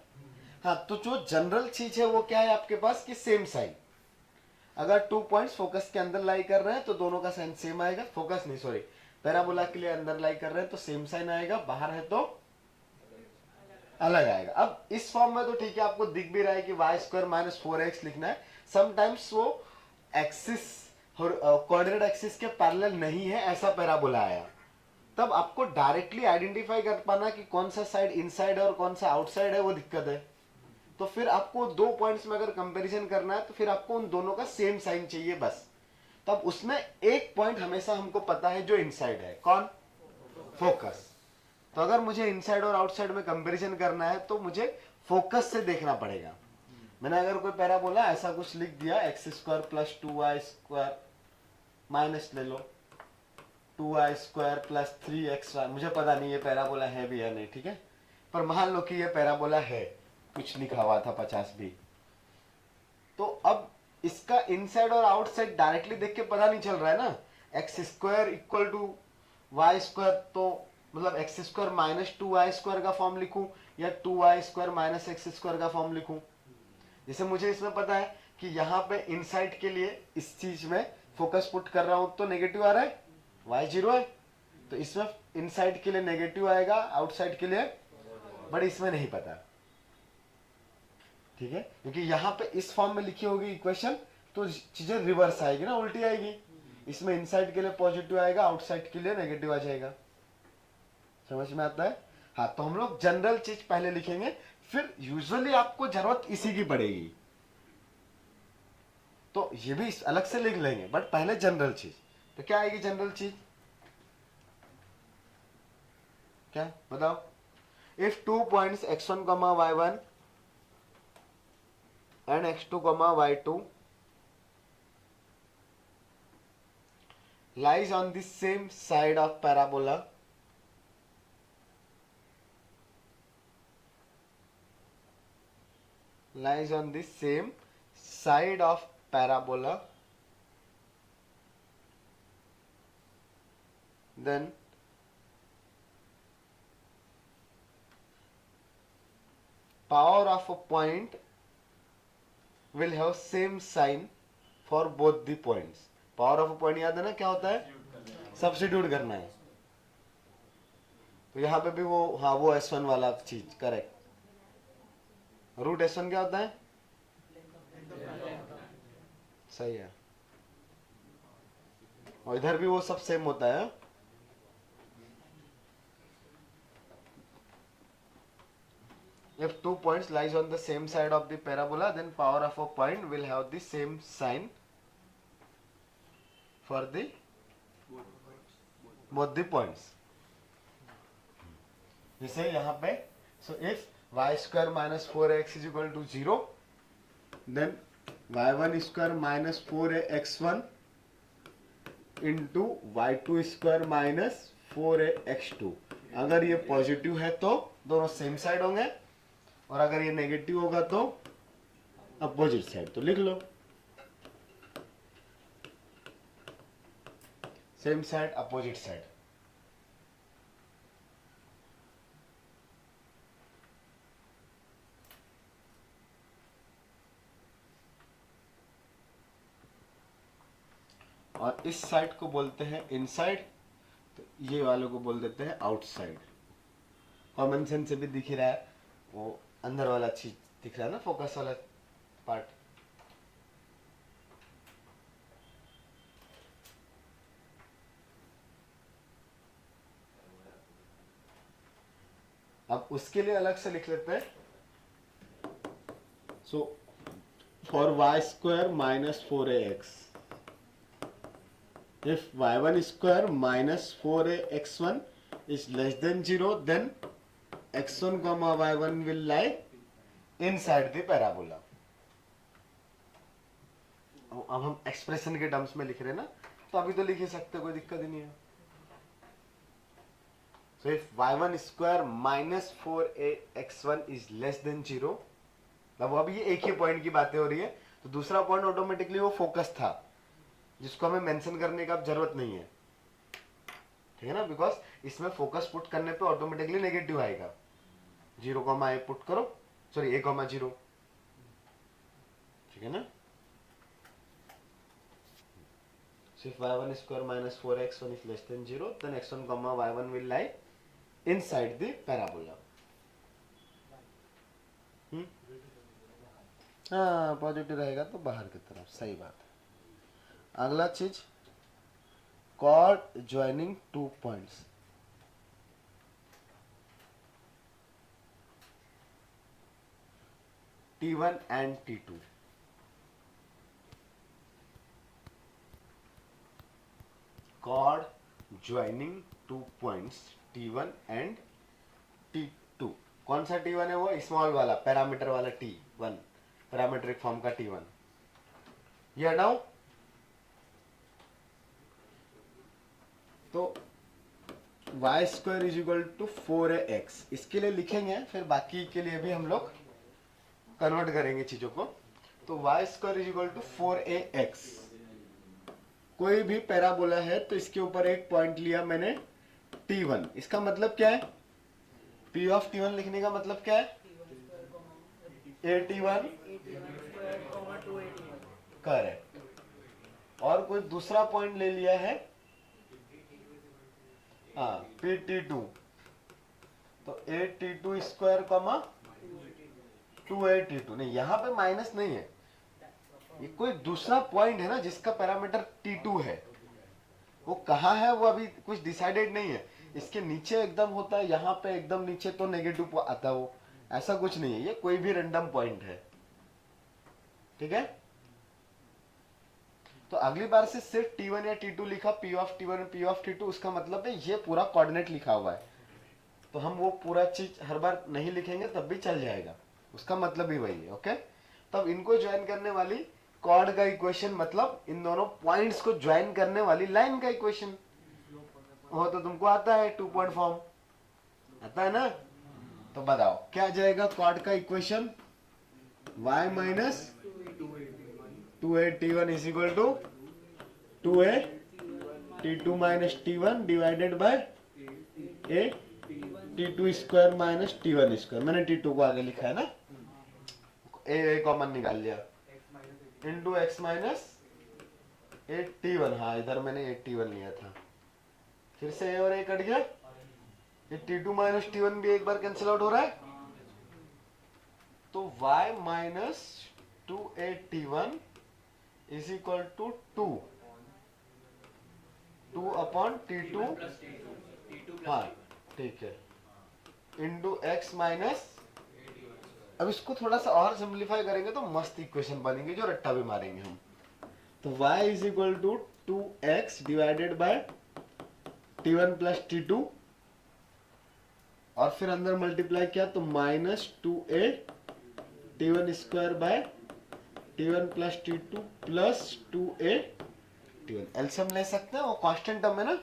Speaker 1: हाँ, तो जो जनरल चीज है वो क्या है आपके पास कि सेम साइन। अगर टू पॉइंट्स फोकस के अंदर लाई कर रहे हैं तो दोनों का साइन सेम आएगा। फोकस नहीं, सॉरी, पैराबोला के लिए अंदर लाई कर रहे हैं तो सेम साइन आएगा, बाहर है तो अलग आएगा। अब इस फॉर्म में तो ठीक है, आपको दिख भी रहा है कि वाई स्क्वायर माइनस 4x लिखना है। समटाइम्स वो एक्सिस कोऑर्डिनेट एक्सिस के पैरेलल नहीं है, ऐसा पैराबोला आया, तब आपको डायरेक्टली आइडेंटिफाई कर पाना कि कौन सा साइड इनसाइड है और कौन सा आउटसाइड है वो दिक्कत है। तो फिर आपको दो पॉइंट्स में अगर कंपैरिजन करना है तो फिर आपको उन दोनों का सेम साइन चाहिए बस। तब उसमें एक पॉइंट हमेशा हमको पता है जो इनसाइड है, कौन? फोकस। तो अगर मुझे इनसाइड और आउटसाइड में कंपैरिजन करना है तो मुझे फोकस से देखना पड़ेगा। मैंने अगर कोई पैराबोला ऐसा कुछ लिख दिया x square plus 2y square minus ले लो 2y स्क्वायर प्लस 3xy, मुझे पता नहीं ये पैराबोला है भी या नहीं, ठीक है, पर मान लो कि ये पैराबोला है, कुछ लिखा हुआ था 50 भी। तो अब इसका इनसाइड और आउटसाइड डायरेक्टली देख के पता नहीं चल रहा है ना, x square equal to y square, तो मतलब एक्स स्क्वायर माइनस 2y² का फॉर्म लिखूं या 2y² माइनस एक्स स्क्वायर का फॉर्म लिखूं। जैसे मुझे इसमें पता है कि यहाँ पे इनसाइड के लिए इस चीज में फोकस पुट कर रहा हूं तो नेगेटिव आ रहा है, y 0 है, तो इसमें इनसाइड के लिए नेगेटिव आएगा, आउटसाइड के लिए, बट इसमें नहीं पता। ठीक है, क्योंकि यहाँ पे इस फॉर्म में लिखी होगी इक्वेशन तो चीजें रिवर्स आएगी ना, उल्टी आएगी। इसमें इनसाइड के लिए पॉजिटिव आएगा, आउटसाइड के लिए नेगेटिव आ जाएगा। समझ में आता है? हाँ, तो हम लोग जनरल चीज पहले लिखेंगे, फिर यूजुअली आपको जरूरत इसी की पड़ेगी तो ये भी अलग से लिख लेंगे, बट पहले जनरल चीज। तो क्या आएगी जनरल चीज, क्या बताओ? If 2 points x1, y1 and x2, y2 lies on the same side of parabola, lies on the same side of parabola, then power of a point will have same sign for both the points. Power of a point याद है ना क्या होता है? सब्स्टिट्यूट करना है। तो यहाँ पे भी वो, हाँ वो S1 वाला चीज करेक्ट। रूट S1 क्या होता है? सही है, और इधर भी वो सब सेम होता है। If 2 points lies on the same side of the parabola, then power of a point will have the same sign for the both the points. जैसे यहाँ पे, so if y² minus 4x is equal to 0, then y1² minus 4x1 into y2² minus 4x2। अगर ये पॉजिटिव है तो दोनों सेम साइड होंगे, और अगर ये नेगेटिव होगा तो अपोजिट साइड। तो लिख लो सेम साइड अपोजिट साइड। और इस साइड को बोलते हैं इनसाइड, तो ये वालों को बोल देते हैं आउटसाइड। कॉमन सेंस से भी दिख रहा है, वो अंदर वाला चीज दिख रहा है ना, फोकस वाला पार्ट। अब उसके लिए अलग से लिख लेते हैं। So for y² minus 4ax, if y1² minus 4ax1 is less than 0, then x1, y1 will lie inside the parabola. अब हम एक्सप्रेशन के टर्म्स में लिख रहे हैं ना, तो अभी तो लिख ही सकते, कोई दिक्कत ही नहीं है। So if y1² minus 4ax1 is less than 0, अब अभी ये एक ही पॉइंट की बातें हो रही है, तो दूसरा पॉइंट ऑटोमेटिकली वो फोकस था, जिसको हमें मेंशन करने का अब जरूरत नहीं है। ठीक है ना, बिकॉज इसमें फोकस पुट करने पे ऑटोमेटिकली नेगेटिव आएगा। 0, a पुट करो, सॉरी a, 0। ठीक है ना। So if y1² minus 4x1 is less than 0, then x1, y1 will lie inside the parabola. हाँ, पॉजिटिव रहेगा तो बाहर की तरफ, सही बात है। अगला चीज, chord joining 2 points। T1 and T2। chord joining 2 points T1 and T2। कौन सा T1 है? वो स्मॉल वाला, पैरामीटर वाला T1, पैरामीट्रिक फॉर्म का T1। ये हटाओ तो y² is equal to 4ax, इसके लिए लिखेंगे, फिर बाकी के लिए भी हम लोग कन्वर्ट करेंगे चीजों को, तो y square is equal to 4ax। कोई भी पैराबोला है तो इसके ऊपर एक पॉइंट लिया मैंने t1, इसका मतलब क्या है, p ऑफ t1 लिखने का मतलब क्या है, a t1 करेक्ट। और कोई दूसरा पॉइंट ले लिया है हाँ pt2, तो a t2 square comma 2a t2, नहीं यहाँ पे माइनस नहीं है, ये कोई दूसरा पॉइंट है ना जिसका पैरामीटर t2 है, वो कहाँ है वो अभी कुछ डिसाइडेड नहीं है। इसके नीचे एकदम होता है, यहाँ पे एकदम नीचे तो नेगेटिव आता है, वो ऐसा कुछ नहीं है, ये कोई भी रैंडम पॉइंट है, ठीक है। तो अगली बार से सिर्फ t1 या t2 लिखा, p of t1 p of t2, उसका मतलब है ये पूरा कोऑर्डिनेट लिखा हुआ है, तो हम वो पूरा चीज हर बार नहीं लिखेंगे तब भी चल जाएगा, उसका मतलब ही वही है, ओके। तब इनको ज्वाइन करने वाली कॉर्ड का इक्वेशन, मतलब इन दोनों पॉइंट्स को ज्वाइन करने वाली लाइन का इक्वेशन वो तो तुमको आता है, 2 पॉइंट फॉर्म आता है ना। तो बताओ क्या आ जाएगा कॉर्ड का equation, y minus 2a t1 is equal to 2a t2 minus t1 divided by a t2 square minus t1 square, मैंने t2 को आगे लिखा है ना, a कॉमन निकाल लिया, इंटू एक्स माइनस 8t1, हाँ इधर मैंने 8t1 लिया था, फिर से a और a कट गया, ये t2 माइनस t1 भी एक बार कैंसिल आउट हो रहा है, तो y minus 2a t1 is equal to 2 upon t2, हाँ ठीक है, इंटू एक्स माइनस, अब इसको थोड़ा सा और सिंप्लीफाई करेंगे तो मस्त इक्वेशन बनेंगे जो रट्टा भी मारेंगे हम। तो y is equal to 2x divided by t1 plus t2, और फिर अंदर मल्टीप्लाई किया तो minus 2a t1 square by t1 plus t2 plus 2a t1। LCM ले सकते हैं, वो कांस्टेंट टर्म है ना,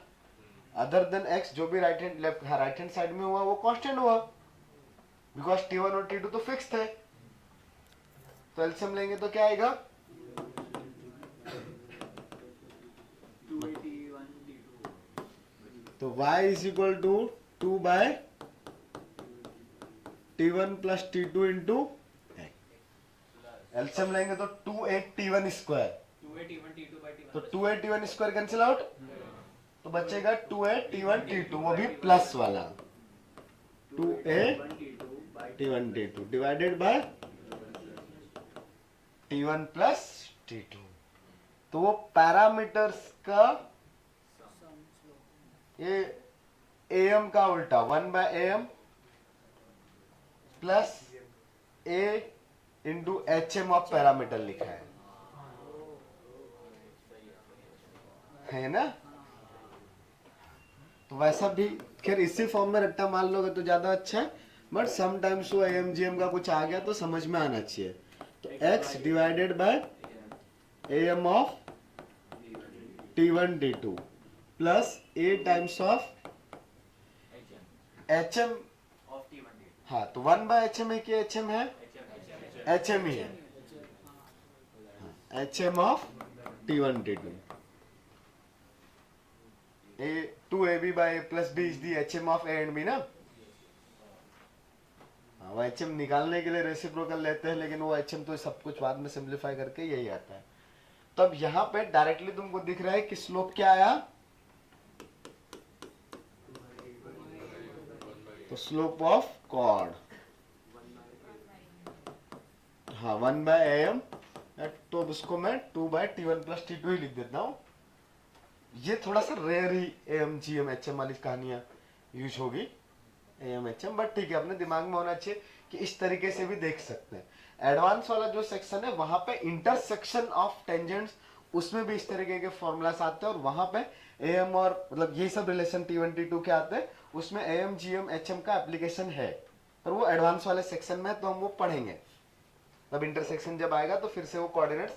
Speaker 1: अदर देन x जो भी right hand left right hand side में हुआ वो कांस्टेंट हुआ, बिकॉज t1 और t2 तो फिक्स थे, तो एलसीएम लेंगे तो क्या आएगा, तो y is equal to 2 by t1 plus t2 into, LCM लेंगे तो 2a t1 स्क्वायर, तो 2a t1 square cancel out, तो बचेगा 2a t1 t2, वो भी प्लस वाला, 2a t1 t2 divided by t1 plus t2। तो वो पैरामीटर्स का ये am का उल्टा 1 by am plus a into hm of parameter लिखा है ना। तो वैसा भी खैर इसी फॉर्म में रट्टा मान लोगे तो ज्यादा अच्छा है, बट समटाइम्स वो am का कुछ आ गया तो समझ में आना चाहिए। तो x divided by am of t1 t2 plus a times of hm, हाँ तो 1 बाय hm है कि hm है, hm ही है, hm of t1 t2, a 2ab by a plus b is the hm of a and b ना। हाँ वो hm निकालने के लिए रेसिप्रोकल लेते हैं, लेकिन वो hm तो सब कुछ बाद में सिंप्लीफाई करके यही आता है। तो अब यहाँ पे डायरेक्टली तुमको दिख रहा है कि स्लोप क्या आया, तो स्लोप ऑफ कॉर्ड, हाँ 1 बाय am, तो उसको मैं 2 बाय t1 प्लस t2 ही लिख देता हूँ। ये थोड़ा सा रेयर ही am gm hm वाली कहानियां यूज होगी am hm, बट ठीक है अपने दिमाग में होना चाहिए कि इस तरीके से भी देख सकते हैं। एडवांस वाला जो सेक्शन है वहां पे इंटरसेक्शन ऑफ टेंजेंट्स, उसमें भी इस तरीके के फॉर्मूलास आते हैं, और वहां पे am और मतलब ये सब रिलेशन t1 t2 के आते हैं, उसमें am gm hm का एप्लीकेशन है, पर वो एडवांस वाले सेक्शन में है तो हम वो पढ़ेंगे। तब इंटरसेक्शन जब आएगा तो फिर से वो कोऑर्डिनेट्स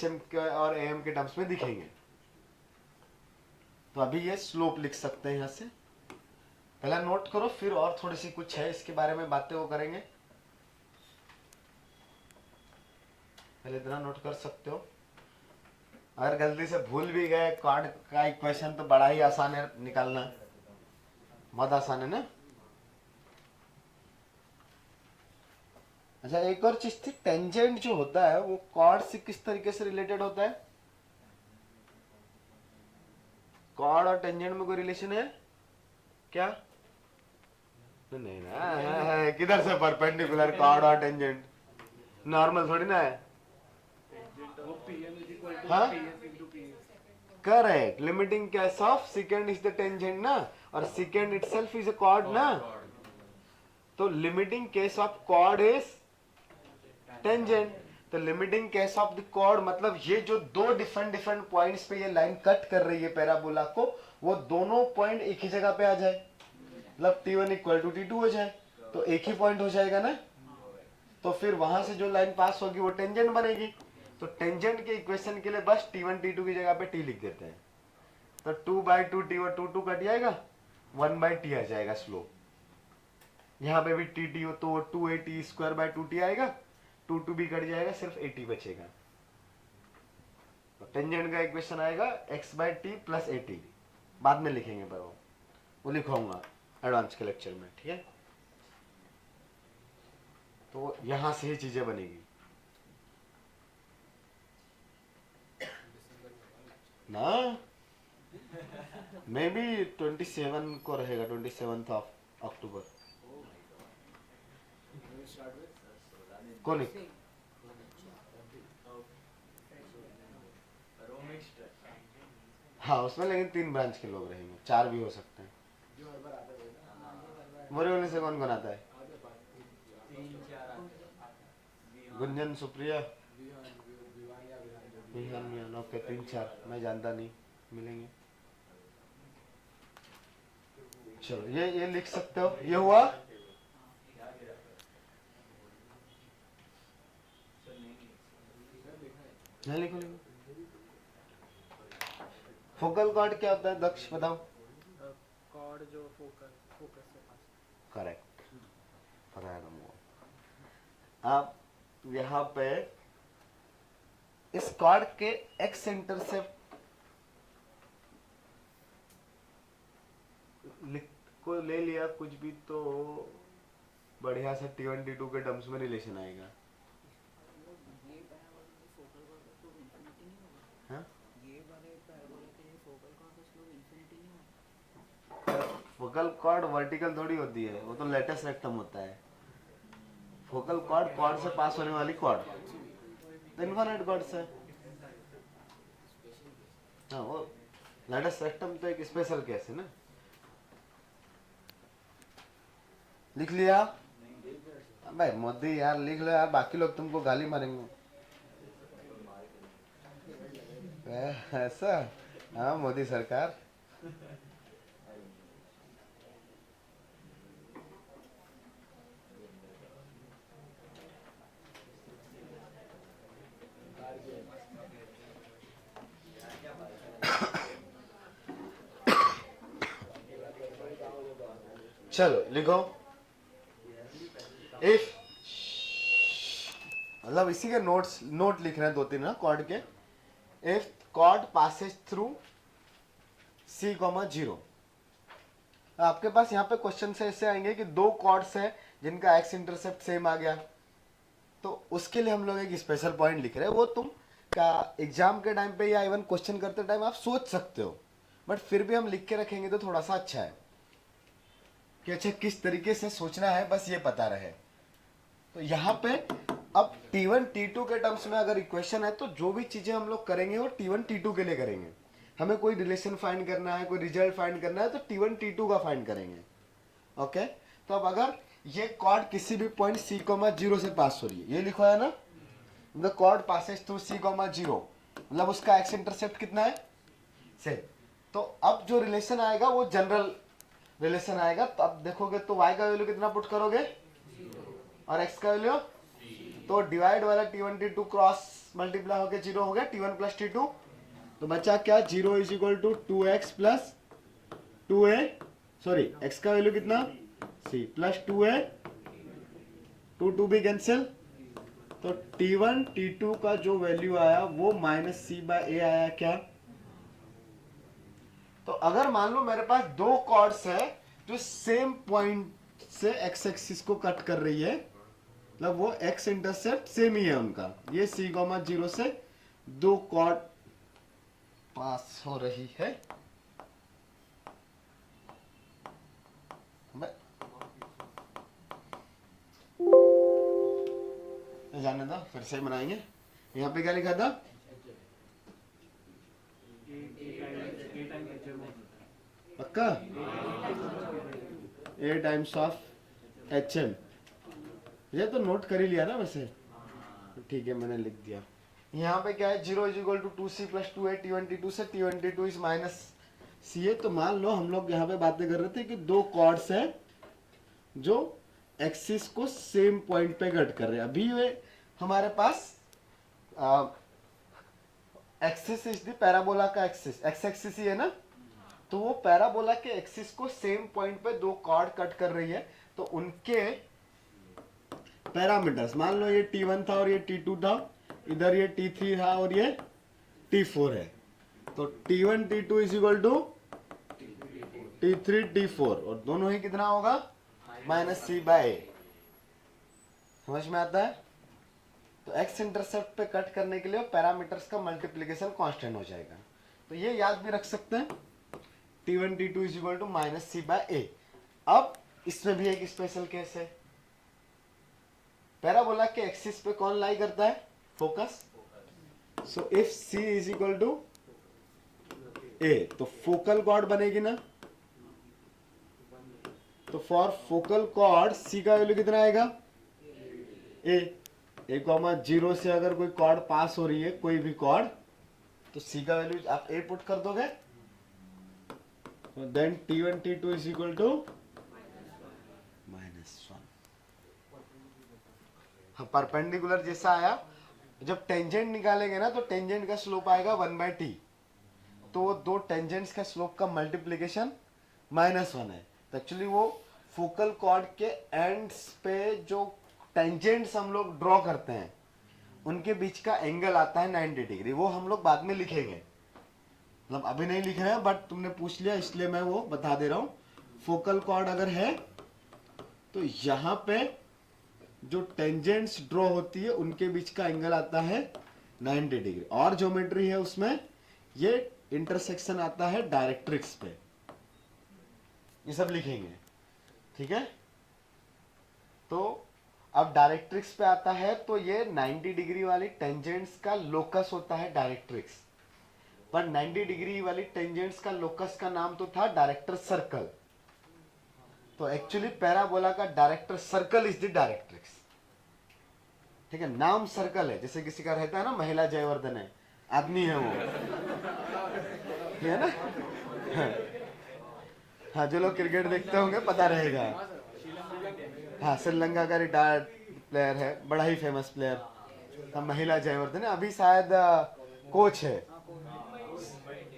Speaker 1: hm के और am के टर्म्स में दिखेंगे। तो अभी ये स्लोप लिख सकते हैं, यहां से पहला नोट करो, फिर और थोड़ी सी कुछ है इसके बारे में बातें वो करेंगे। पहले इतना नोट कर सकते हो। अगर गलती से भूल भी गए कॉर्ड का इक्वेशन तो बड़ा ही आसान है निकालना, बहुत आसान है ना। अच्छा एक और चीज थी, टेंजेंट जो होता है वो कॉर्ड से किस तरीके से रिलेटेड होता है? कॉर्ड और टेंजेंट में कोई रिलेशन है क्या? नहीं ना, है किधर से परपेंडिकुलर कॉर्ड और टेंजेंट, नॉर्मल थोड़ी ना है।
Speaker 2: वो पीएम इज इक्वल टू
Speaker 1: हाँ
Speaker 2: PS into PS.
Speaker 1: Correct, limiting case of secant is the tangent ना, और secant itself is a chord ना, तो limiting case of chord is tangent. तो limiting case of the chord मतलब ये जो दो डिफरेंट डिफरेंट पॉइंट्स पे ये लाइन कट कर रही है पैराबोला को, वो दोनों पॉइंट एक ही जगह पे आ जाए, मतलब T1 इक्वल टू T2 हो जाए, तो एक ही पॉइंट हो जाएगा ना। तो फिर वहां से जो लाइन पास होगी वो टेंजेंट बनेगी। तो टेंजेंट के इक्वेशन के लिए बस T1 T2 की जगह पे T लिख देते हैं, तो 2/2 T और 2 कट जाएगा, 1/T आ जाएगा स्लोप। यहाँ पे भी T हो तो 2AT स्क्वायर बाय 2T आएगा, 2 भी कट जाएगा, सिर्फ AT बचेगा। तो टेंजेंट का इक्वेशन आएगा x/t प्लस AT, बाद में लिखेंगे पर वो लिखवाऊंगा एडवांस के लेक्चर में, ठीक है। तो यहां से ही चीजें बनेगी ना। मे बी 27 को रहेगा, 27 अक्टूबर कौन? हाँ उसमें लेकिन 3 ब्रांच के लोग रहेंगे, 4 भी हो सकते हैं। बोरीवली से कौन कौन आता है? गुंजन, सुप्रिया, विहान, ओके 3-4, मैं जानता नहीं, मिलेंगे। चलो ये लिख सकते हो, ये हुआ। नहीं लिखो लिखो। फोकल कॉर्ड क्या होता है दक्ष बताओ?
Speaker 2: कॉर्ड जो फोकस से पास।
Speaker 1: करेक्ट, पता है तुमको। अब यहाँ पे इस कॉर्ड के एक्स इंटरसेप्ट को ले लिया कुछ भी तो बढ़िया से T1 T2 के टर्म्स में रिलेशन आएगा। फोकल कॉर्ड वर्टिकल थोड़ी होती है, वो तो लेटेस्ट रेक्टम होता है। फोकल कॉर्ड कॉर्ड से पास होने वाली कॉर्ड, तो इन्फिनिट कॉर्ड से। हाँ वो लेटेस्ट रेक्टम तो एक स्पेशल केस है ना। लिख लिया भाई मोदी यार, लिख लो यार, बाकी लोग तुमको गाली मारेंगे। ऐसा? हाँ मोदी सरकार। चलो लिखो, इफ मतलब इसी के नोट लिख रहे हैं 2-3 ना कॉर्ड के। If cord Passage through C,0, आपके पास यहाँ पे क्वेश्चन से ऐसे आएंगे कि 2 कॉर्ड्स हैं जिनका एक्स इंटरसेप्ट सेम आ गया, तो उसके लिए हम लोग एक स्पेशल पॉइंट लिख रहे हैं। वो तुम का एग्जाम के टाइम पे या इवन क्वेश्चन करते टाइम आप सोच सकते हो, बट फिर भी हम लिख के रखेंगे तो थोड़ा सा अच्छा है कि अच्छा किस तरीके से सोचना है, बस ये पता रहे। तो यहाँ पे अब T1 T2 के टर्म्स में अगर इक्वेशन है तो जो भी चीजें हम लोग करेंगे वो T1 T2 के लिए करेंगे। हमें कोई रिलेशन फाइंड करना है, कोई रिजल्ट फाइंड करना है तो T1 T2 का फाइंड करेंगे। ओके, तो अब अगर ये कॉर्ड किसी भी पॉइंट C,0 से पास हो रही है, ये लिखा है ना, the cord passes through C,0, मतलब उसका एक्स इंटरसेप्ट कितना है सेम। तो अब जो रिलेशन आएगा वो जनरल रिलेशन आएगा। तो अब देखोगे तो y का वैल्यू कितना पुट करोगे और x का वैल्यू, तो डिवाइड वाला T1 T2 क्रॉस मल्टीप्लाई होके 0 हो गया, T1 प्लस T2, तो बचा क्या 0 is equal to 2x plus 2a, sorry x का वैल्यू कितना c प्लस 2a, 2 भी कैंसिल, तो T1 T2 का जो वैल्यू आया वो -c/a आया क्या? तो अगर मान लो मेरे पास दो कॉर्ड्स है जो सेम पॉइंट से एक्स एक्सिस को कट कर रही है, मतलब वो एक्स इंटरसेप्ट सेम ही है उनका, ये c,0 से दो कॉर्ड पास हो रही है। जाने दो, फिर से बनाएंगे। यहाँ पे क्या लिखा था? पक्का a टाइम्स ऑफ HM, ये तो नोट कर ही लिया ना वैसे, ठीक है मैंने लिख दिया। यहाँ पे क्या है, 0 = 2c + 2a T1 T2 से T1 T2 इज -ca। तो मान लो हम लोग यहाँ पे बातें कर रहे थे कि दो कॉर्ड्स है जो एक्सिस को सेम पॉइंट पे कट कर रहे हैं। अभी वे हमारे पास एक्सिस इज द पैराबोला का एक्सिस, एक्स एक्सिस ही है ना, तो वो पैराबोला के एक्सिस को सेम पॉइंट पे दो कॉर्ड कट कर रही है। तो उनके पैरामीटर्स, मान लो ये T1 था और ये T2 था, इधर ये T3 था और ये T4 है। तो T1 T2 = T3 T4, और दोनों ही कितना होगा? -c/a। समझ में आता है? तो एक्स इंटरसेप्ट पे कट करने के लिए पैरामीटर्स का मल्टीप्लिकेशन कांस्टेंट हो जाएगा। तो ये याद भी रख सकते हैं, T1 T2 = -c/a। अब इसमें भी एक स्पेशल केस है, पैराबोला के एक्सिस पे कौन लाई करता है? Focus. So if c = a, तो फोकल कॉर्ड बनेगी ना। तो फॉर फोकल कॉर्ड c का वैल्यू कितना आएगा? a,0 से अगर कोई कॉर्ड पास हो रही है, कोई भी कॉर्ड, तो c का वैल्यू आप a पुट कर दोगे। Then T1 T2 = -1। हाँ, परपेंडिकुलर जैसा आया, जब टेंजेंट निकालेंगे ना तो टेंजेंट का स्लोप आएगा 1/t, तो वो दो टेंजेंट्स का स्लोप का मल्टीप्लिकेशन -1 है। तो एक्चुअली वो फोकल कॉर्ड के एंड्स पे जो टेंजेंट्स हम लोग ड्रॉ करते हैं उनके बीच का एंगल आता है 90 डिग्री। वो हम लोग बाद में लिखेंगे, मतलब अभी नहीं लिख रहे हैं, बट तुमने पूछ लिया इसलिए मैं वो बता दे रहा हूँ। फोकल कॉर्ड अगर है तो यहाँ पे जो टेंजेंट्स ड्रॉ होती है उनके बीच का एंगल आता है 90 डिग्री, और ज्योमेट्री है उसमें ये इंटरसेक्शन आता है डायरेक्ट्रिक्स पे। ये सब लिखेंगे, ठीक है। तो अब डायरेक्ट्रिक्स पे आता है, तो ये 90 डिग्री वाली टेंजेंट्स का लोकस होता है डायरेक्ट्रिक्स, पर 90 डिग्री वाली टेंजेंट्स का लोकस का नाम तो था डायरेक्टर सर्कल। तो एक्चुअली पैराबोला का director circle is the directrix, ठीक है। नाम सर्कल है, जैसे किसी का रहता है ना महिला जयवर्धन है, आदमी है वो, है ना। हाँ, जो लोग क्रिकेट देखते होंगे पता रहेगा। हाँ, श्रीलंका का रिटायर्ड प्लेयर है, बड़ा ही फेमस प्लेयर, हाँ, महिला जयवर्धन है, अभी शायद कोच है।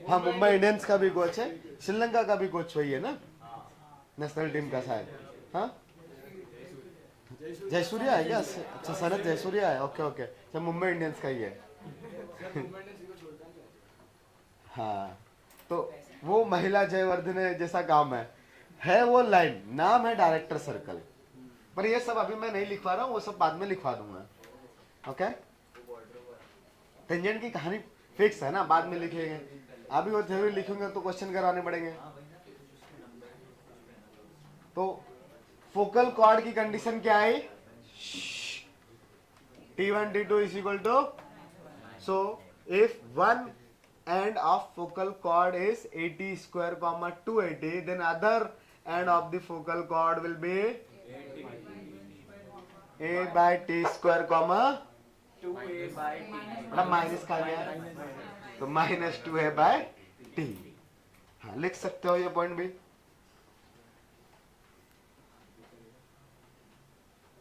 Speaker 1: हाँ, मुंबई इंडियंस का भी कोच है, श्रीलंका का भी कोच वही है ना, नेशनल टीम का शायद। हाँ, जयसूर्या है क्या? अच्छा, सनत जयसूर्या है, ओके ओके, अच्छा मुंबई इंडियंस का ही है। हाँ, तो वो महिला जयवर्धने जैसा काम है वो लाइन, नाम है डायरेक्टर सर्कल। पर ये सब अभी मैं नहीं लिखवा रहा हूँ, वो सब बाद में लिखवा दूंगा, ओके। टेंजेंट की कहानी फिक्स है ना, बाद में लिखेंगे। अभी वो थ्योरी लिखूंगे तो क्वेश्चन कराने पड़ेंगे। तो फोकल कॉर्ड की कंडीशन क्या है? T1 T2 = so if one end of focal cord is 80 square, 280, then other end of the focal cord will be a/t square,
Speaker 2: 2a/t।
Speaker 1: मतलब माइनस का गया, तो -2a/t। हाँ, लिख सकते हो ये पॉइंट भी।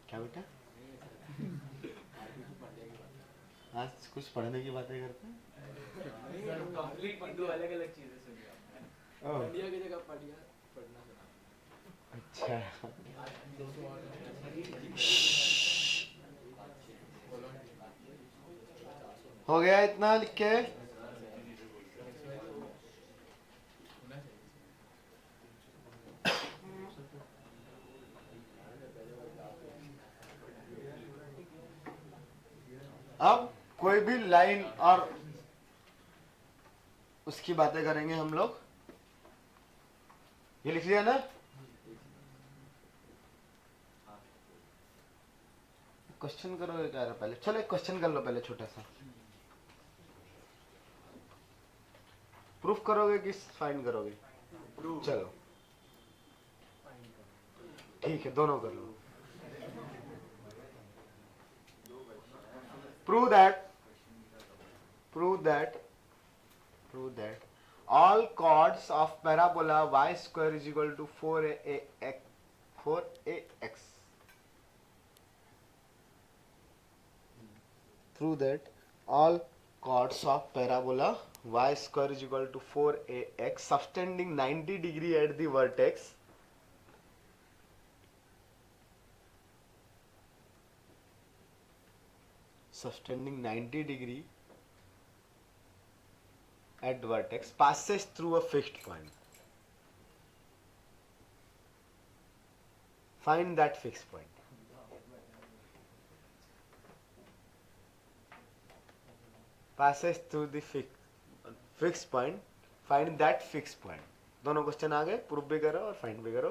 Speaker 1: क्या बेटा, आज कुछ पढ़ने की बातें करते हैं?
Speaker 2: दो अलग अलग चीजें सुनी आपने।
Speaker 1: ओह,
Speaker 2: पढ़िया की जगह पढ़ना सुना।
Speaker 1: अच्छा। हो गया इतना लिख के? अब कोई भी लाइन और उसकी बातें करेंगे हम लोग। ये लिख लिया ना? क्वेश्चन करोगे क्या पहले? चलो एक क्वेश्चन कर लो पहले छोटा सा। प्रूफ करोगे कि फाइंड करोगे? चलो ठीक है, दोनों कर लो। Prove that all chords of parabola y square is equal to 4ax. Prove that all chords of parabola y square is equal to 4ax subtending 90 degree at the vertex at vertex passes through a fixed point. Find that fixed point. Passes through the fixed point. Find that fixed point. दोनों क्वेश्चन आ गए, प्रूफ भी करो और फाइंड भी करो।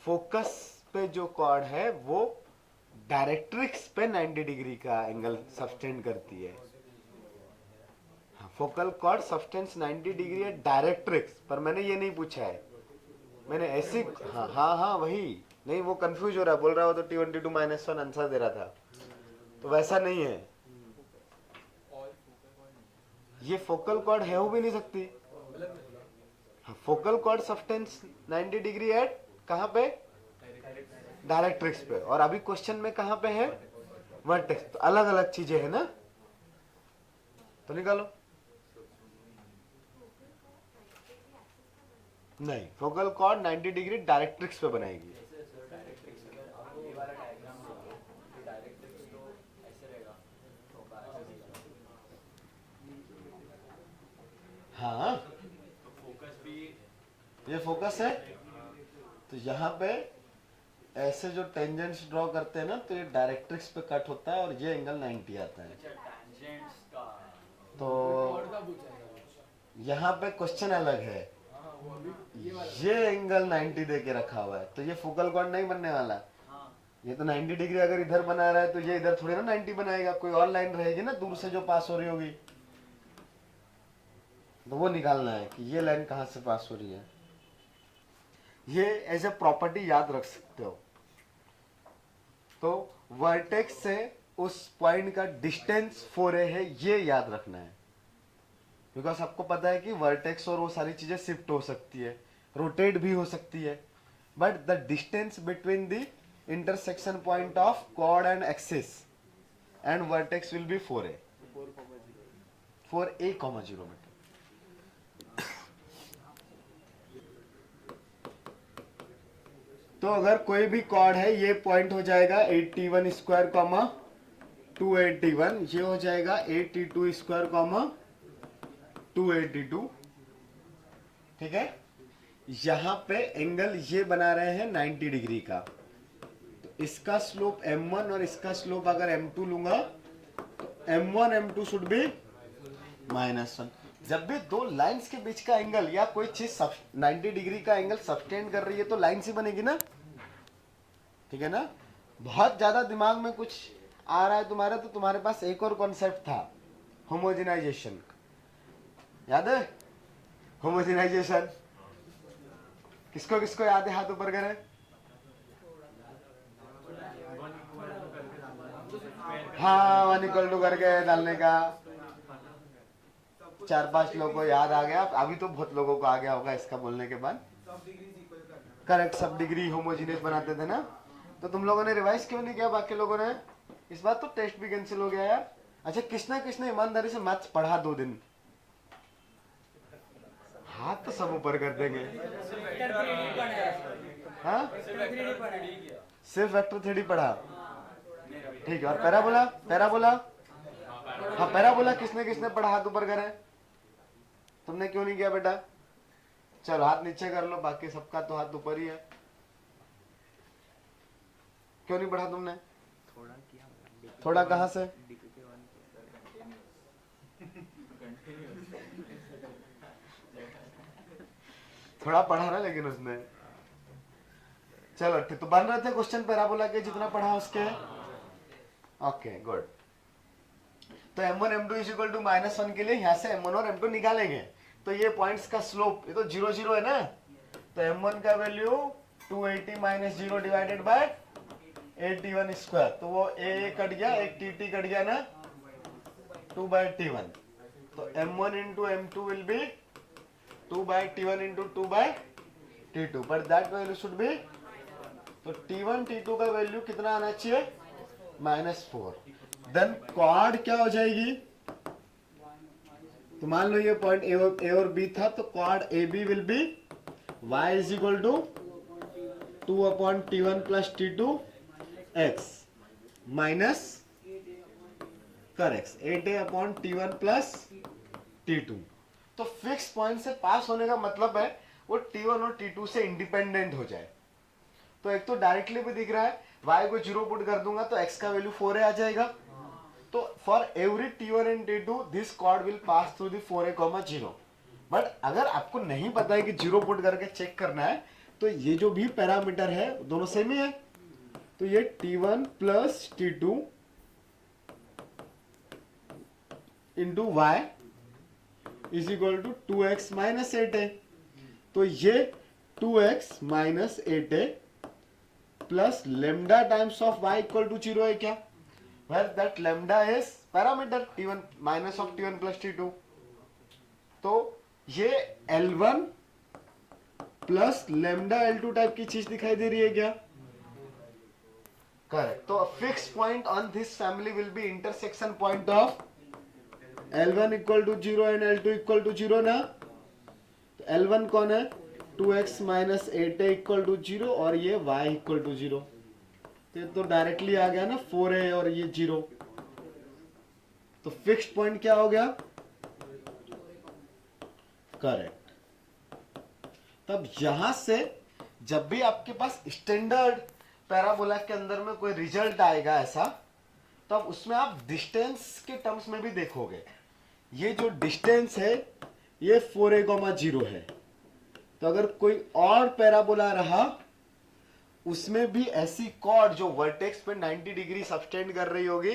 Speaker 1: फोकस पे जो कॉर्ड है वो डायरेक्ट्रिक्स पे 90 डिग्री का एंगल सब्सटेंड करती है। फोकल कॉर्ड सब्सटेंस 90 डिग्री है डायरेक्ट्रिक्स पर। मैंने ये नहीं पूछा है, मैंने ऐसी हाँ वही नहीं, वो कंफ्यूज हो रहा है, बोल रहा हो तो T22-1 आंसर दे रहा था, तो वैसा नहीं है। ये फोकल कॉर्ड है हो भी नहीं सकती। Focal cord substance 90 degree eight कहां पे? डायरेक्ट्रिक्स पे। और अभी क्वेश्चन में कहां पे है? वर्टेक्स। तो अलग अलग चीजें है ना, तो निकालो। नहीं, फोकल कॉर्ड 90 डिग्री डायरेक्ट्रिक्स पे बनाएगी। हाँ ये फोकस है, तो यहाँ पे ऐसे जो टेंजेंट्स ड्रॉ करते हैं ना, तो ये डायरेक्ट्रिक्स पे कट होता है और ये एंगल 90 आता है। तो यहाँ पे क्वेश्चन अलग है, ये एंगल 90 दे के रखा हुआ है, तो ये फोकल कॉर्ड नहीं बनने वाला। ये तो 90 डिग्री अगर इधर बना रहा है तो ये इधर थोड़ी ना 90 बनाएगा, कोई और लाइन रहेगी ना दूर से जो पास हो रही होगी, तो वो निकालना है कि ये लाइन कहाँ से पास हो रही है। ये एज ए प्रॉपर्टी याद रख सकते हो। तो वर्टेक्स से उस पॉइंट का डिस्टेंस 4a है, ये याद रखना है, बिकॉज आपको पता है कि वर्टेक्स और वो सारी चीजें शिफ्ट हो सकती है, रोटेट भी हो सकती है, but the distance between the intersection point of chord and axis and vertex will be 4a 4a,0 metre. तो अगर कोई भी कॉर्ड है, ये पॉइंट हो जाएगा 81 स्क्वायर कॉमा 281, ये हो जाएगा 82 स्क्वायर कॉमा 282, ठीक है। यहां पे एंगल ये बना रहे हैं 90 डिग्री का, तो इसका स्लोप m1 और इसका स्लोप अगर m2 लूंगा तो m1 m2 शुड बी -1। जब भी दो लाइंस के बीच का एंगल या कोई चीज 90 डिग्री का एंगल सब्सटेंड कर रही है तो लाइन से बनेगी ना, ठीक है ना। बहुत ज्यादा दिमाग में कुछ आ रहा है तुम्हारे, तो तुम्हारे पास एक और कॉन्सेप्ट था, होमोजेनाइजेशन, याद है? होमोजेनाइजेशन किसको किसको याद है? हाथ ऊपर करें। हाँ 1 = करके डालने का। 4-5 लोगों को याद आ गया, अभी तो बहुत लोगों को आ गया होगा इसका बोलने के बाद। करेक्ट, सब डिग्री होमोजीनियस बनाते थे ना। तो तुम लोगों ने रिवाइज क्यों नहीं किया बाकी लोगों ने? इस बार तो टेस्ट भी कैंसिल हो गया यार। अच्छा किसने ईमानदारी से मैथ्स पढ़ा 2 दिन? हाथ तो सब ऊपर कर देंगे। हाँ सिर्फ वेक्टर थ्योरी पढ़ा। ठीक है, और पैराबोला, पैराबोला, हाँ पैराबोला किसने किसने पढ़ा, हाथ ऊपर करें। तुमने क्यों नहीं किया बेटा? चलो हाथ नीचे कर लो, बाकी सबका तो हाथ ऊपर ही है। क्यों नहीं पढ़ा तुमने?
Speaker 2: थोड़ा किया,
Speaker 1: थोड़ा कहाँ से?
Speaker 2: DPK 1
Speaker 1: थोड़ा पढ़ा ना लेकिन उसने। चलो ठीक, तो बन रहे थे क्वेश्चन पैराबोला के जितना पढ़ा उसके। Okay good. तो m1 m2 is equal to -1 के लिए यहाँ से m1 और m2 निकालेंगे। तो ये पॉइंट्स का स्लोप, ये तो 0 0 है ना, तो m1 का value 280 minus 0 divided by 81 square, तो वो a कट गया, एक tt कट गया ना, 2/t1। तो m1 into m2 will be 2/t1 into 2/t2, but that value should be, तो t1 t2 का वैल्यू कितना आना चाहिए, -4। देन क्वाड क्या हो जाएगी, तो मान लो ये पॉइंट ए और बी था, तो quad A B will be y is equal to 2/t1 plus t2 x minus कर x 8a/t1 प्लस t2। तो फिक्स पॉइंट से पास होने का मतलब है वो t1 और t2 से इंडिपेंडेंट हो जाए। तो एक तो डायरेक्टली भी दिख रहा है, y को 0 पुट कर दूंगा तो x का वैल्यू 4a आ जाएगा। तो for every t1 and t2 this cord will pass through the 4a,0। But अगर आपको नहीं पता है कि 0 पुट करके चेक करना है, तो ये जो भी पैरामीटर है दोनों सेम ही है। तो ये t1 plus t2 into y is equal to 2x minus 8a। तो ये 2x minus 8a plus lambda times of y equal to 0 है क्या, where that lambda is parameter t1 minus of t1 plus t2। तो ये L1 plus lambda L2 type की चीज दिखाई दे रही है क्या, करेक्ट। तो fix point on this family will be intersection point of L1 equal to 0 and L2 equal to 0 ना। तो L1 कौन है, 2x minus 8a equal to 0 और ये y इक्वल टू 0। तो डायरेक्टली आ गया ना 4a और ये 0। तो फिक्स्ड पॉइंट क्या हो गया, करेक्ट। तब यहां से जब भी आपके पास स्टैंडर्ड पैराबोला के अंदर में कोई रिजल्ट आएगा ऐसा, तब उसमें आप डिस्टेंस के टर्म्स में भी देखोगे। ये जो डिस्टेंस है ये 4a,0 है। तो अगर कोई और पैराबोला रहा उसमें भी ऐसी कॉर्ड जो वर्टेक्स पे 90 डिग्री सब्सटेंड कर रही होगी,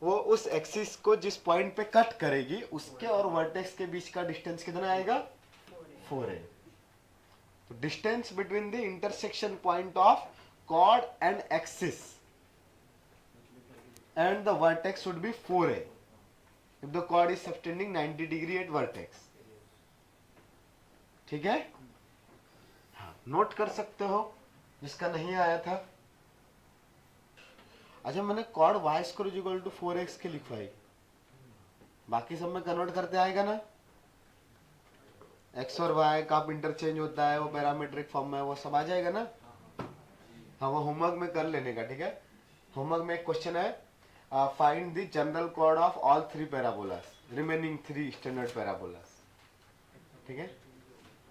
Speaker 1: वो उस एक्सिस को जिस पॉइंट पे कट करेगी उसके और वर्टेक्स के बीच का डिस्टेंस कितना आएगा, 4a। तो distance between the intersection point of chord and axis and the vertex should be 4a if the chord is subtending 90 degree at vertex. ठीक है, हाँ नोट कर सकते हो जिसका नहीं आया था। अच्छा मैंने chord y square is equal to 4x के लिखवाई, बाकी सब में कन्वर्ट करते आएगा ना, x और y कब इंटरचेंज होता है वो पैरामीट्रिक फॉर्म में वो सब आ जाएगा ना। हाँ वो होमवर्क में कर लेने का, ठीक है। होमवर्क में एक क्वेश्चन है, find the general chord of all 3 parabolas, remaining 3 standard parabolas. ठीक है,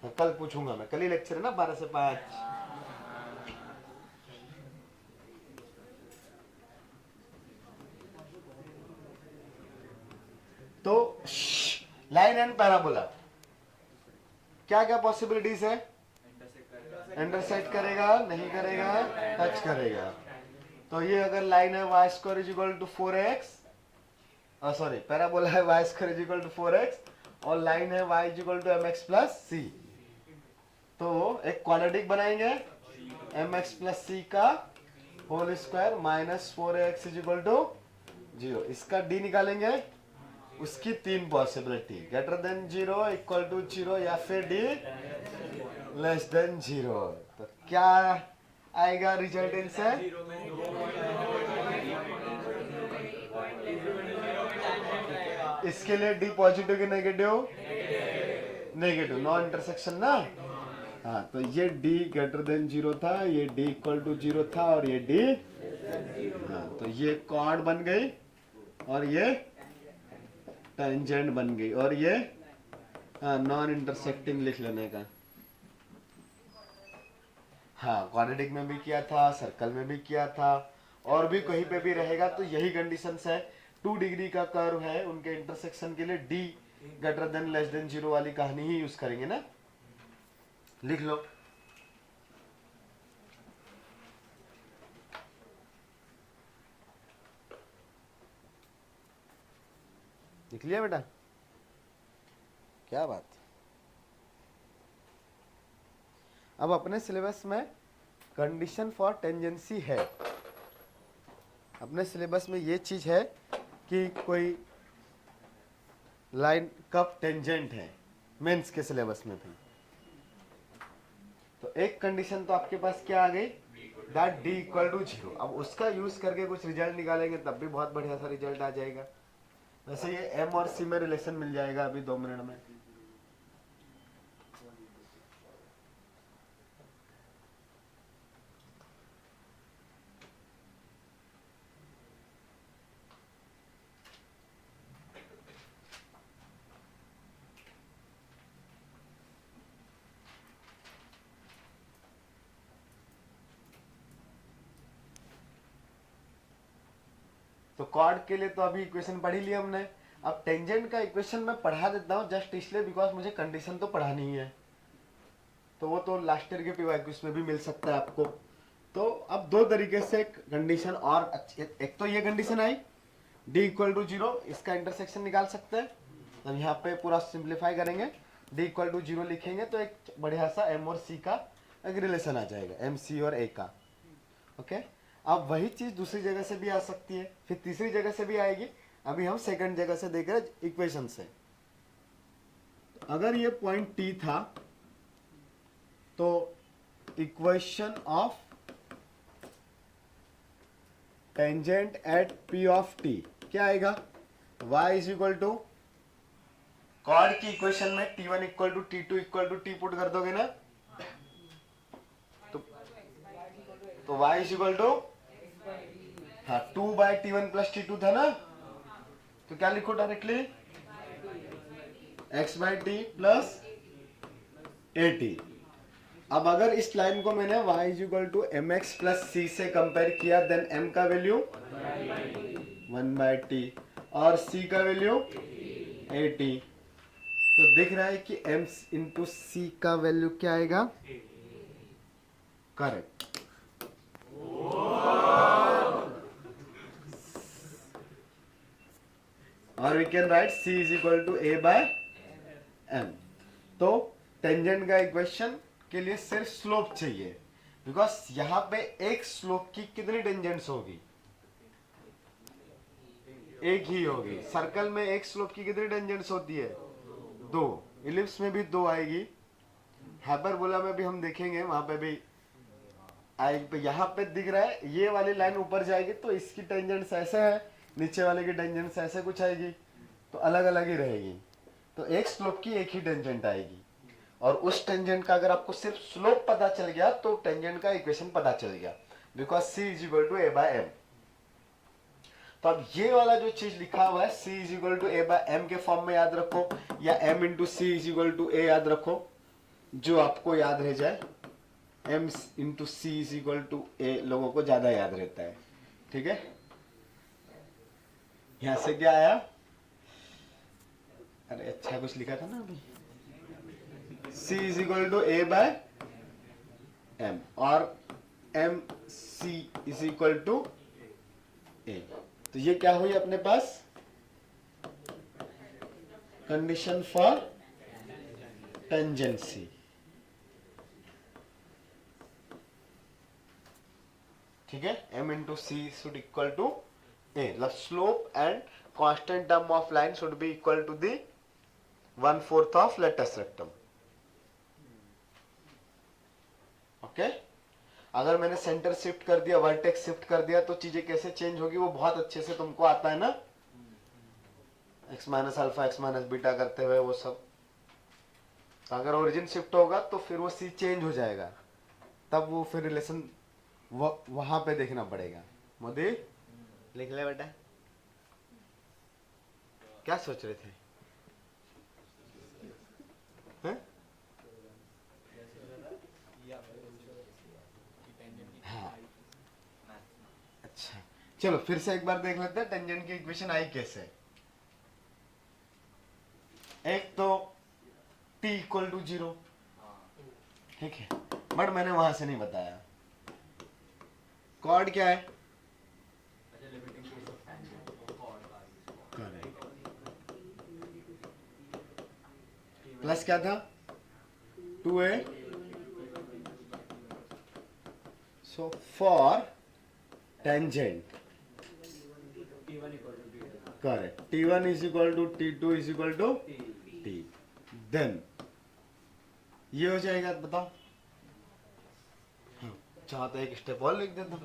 Speaker 1: हाँ, कल पूछूंगा मैं, कल ही लेक्चर है ना 12 से 5। तो लाइन एंड पैराबोला क्या क्या पॉसिबिलिटीज है, इंटरसेक्ट करेगा, नहीं करेगा, टच करेगा। तो ये अगर लाइन है y square is equal to 4x, sorry parabola है y square is equal to 4x और लाइन है y is equal to mx plus c, तो एक क्वाड्रेटिक बनाएंगे mx प्लस c का whole square minus 4x is equal to 0। इसका d निकालेंगे, उसकी 3 possibility, greater than 0, equal to 0 या फिर d लेस देन 0। तो क्या आएगा रिजल्ट इनसे, इसके लिए d पॉजिटिव की नेगेटिव, नेगेटिव नॉन इंटरसेक्शन ना। हाँ तो ये d ग्रेटर देन 0 था, ये d इक्वल टू 0 था और ये d, हाँ तो ये कॉर्ड बन गई और ये टेंजेंट बन गई, और ये नॉन इंटरसेक्टिंग लिख लेने का। हाँ, क्वाड्रेटिक में भी किया था, सर्कल में भी किया था, और भी कहीं पे भी रहेगा तो यही कंडीशंस है। 2 डिग्री का कर्व है, उनके इंटरसेक्शन के लिए D greater than less than 0 वाली कहानी ही यूज करेंगे ना। लिख लो। लिख लिया बेटा? क्या बात। अब अपने सिलेबस में कंडीशन फॉर टेंजेंसी है। अपने सिलेबस में ये चीज है कि कोई लाइन कब टेंजेंट है, मेंस के सिलेबस में भी। तो एक कंडीशन तो आपके पास क्या आ गई, दैट डी इक्वल टू 0। अब उसका यूज करके कुछ रिजल्ट निकालेंगे तब भी बहुत बढ़िया सा रिजल्ट आ जाएगा। वैसे ये एम और सी में रिलेशन मिल जाएगा अभी 2 मिनट में। तो कॉर्ड के लिए तो अभी इक्वेशन पढ़ ही लिया हमने। अब टेंजेंट का इक्वेशन मैं पढ़ा देता हूँ जस्ट इसलिए बिकॉज मुझे कंडीशन तो पढ़ानी ही है। तो वो तो लास्ट ईयर के पीवाईक्यूज में भी मिल सकता है आपको। तो अब 2 तरीके से कंडीशन, और एक तो ये कंडीशन आई d इक्वल टू 0, इसका इंटरसेक्शन निकाल सकते हैं। अब यहाँ पे पूरा सिंप्लीफाई करेंगे, d इक्वल टू 0 लिखेंगे तो एक बढ़िया सा m और c का एक रिलेशन आ जाएगा, m c और a का। ओके, अब वही चीज दूसरी जगह से भी आ सकती है, फिर तीसरी जगह से भी आएगी। अभी हम सेकंड जगह से देख रहे हैं इक्वेशन से। अगर ये पॉइंट t था तो equation of tangent at p of t क्या आएगा, y is equal to chord की इक्वेशन में t1 equal to t2 equal to t put कर दोगे ना, तो y इज इक्वल टू, हाँ 2/t1 प्लस t2 था ना, तो क्या लिखो डायरेक्टली, x/t प्लस at। अब अगर इस लाइन को मैंने y is equal to mx plus c से कंपेयर किया, देन m का वैल्यू 1/t और c का वैल्यू 80। तो दिख रहा है कि m इंटू c का वैल्यू क्या आएगा, करेक्ट। और we can write c is equal to a/m। तो टेंजेंट का इक्वेशन के लिए सिर्फ स्लोप चाहिए, बिकॉज यहां पे एक स्लोप की कितनी टेंजेंट्स होगी, एक ही होगी। सर्कल में एक स्लोप की कितनी टेंजेंट्स होती है, 2। इलिप्स में भी 2 आएगी, हाइपरबोला में भी हम देखेंगे वहां पे भी आएगी। यहाँ पे दिख रहा है ये वाली लाइन ऊपर जाएगी तो इसकी टेंजेंट्स ऐसे है, नीचे वाले की टेंजेंट्स ऐसे कुछ आएगी, तो अलग अलग ही रहेगी। तो एक स्लोप की एक ही टेंजेंट आएगी, और उस टेंजेंट का अगर आपको सिर्फ स्लोप पता चल गया तो टेंजेंट का इक्वेशन पता चल गया, because c is equal to a/m। तो अब ये वाला जो चीज लिखा हुआ है c is equal to a/m के फॉर्म में याद रखो, या m into C is equal to a याद रखो, जो आपको याद रह जाए। m into C is equal to a लोगों को ज्यादा याद रहता है, ठीक है। यहां से क्या आया, अरे अच्छा कुछ लिखा था ना अभी, c is equal to a/m और mc is equal to a। तो ये क्या हुई अपने पास, कंडीशन फॉर टेंजेंसी। ठीक है, m into C should equal to a, मतलब slope and constant term of line should be equal to the 1/4 of latus rectum. Okay, अगर मैंने सेंटर शिफ्ट कर दिया, वर्टेक्स शिफ्ट कर दिया, तो चीजें कैसे चेंज होगी वो बहुत अच्छे से तुमको आता है ना, x minus alpha x minus beta करते हुए वो सब। तो अगर ओरिजिन शिफ्ट होगा तो फिर वो c चेंज हो जाएगा, तब वो फिर रिलेशन वहां पे देखना पड़ेगा। मोदी लिख ले बेटा, क्या सोच रहे थे? हैं? हाँ, अच्छा चलो फिर से एक बार देख लेते हैं टेंजेंट की इक्वेशन आई कैसे। एक तो t इक्वल टू 0, ठीक है, बट मैंने वहां से नहीं बताया। कॉर्ड क्या है? करेक्ट, प्लस क्या था? 2a, so for tangent correct t1 is equal to t2 is equal to t, then ये हो जाएगा, बताओ। हाँ, चाहो तो एक स्टेप और लिख देता हूँ,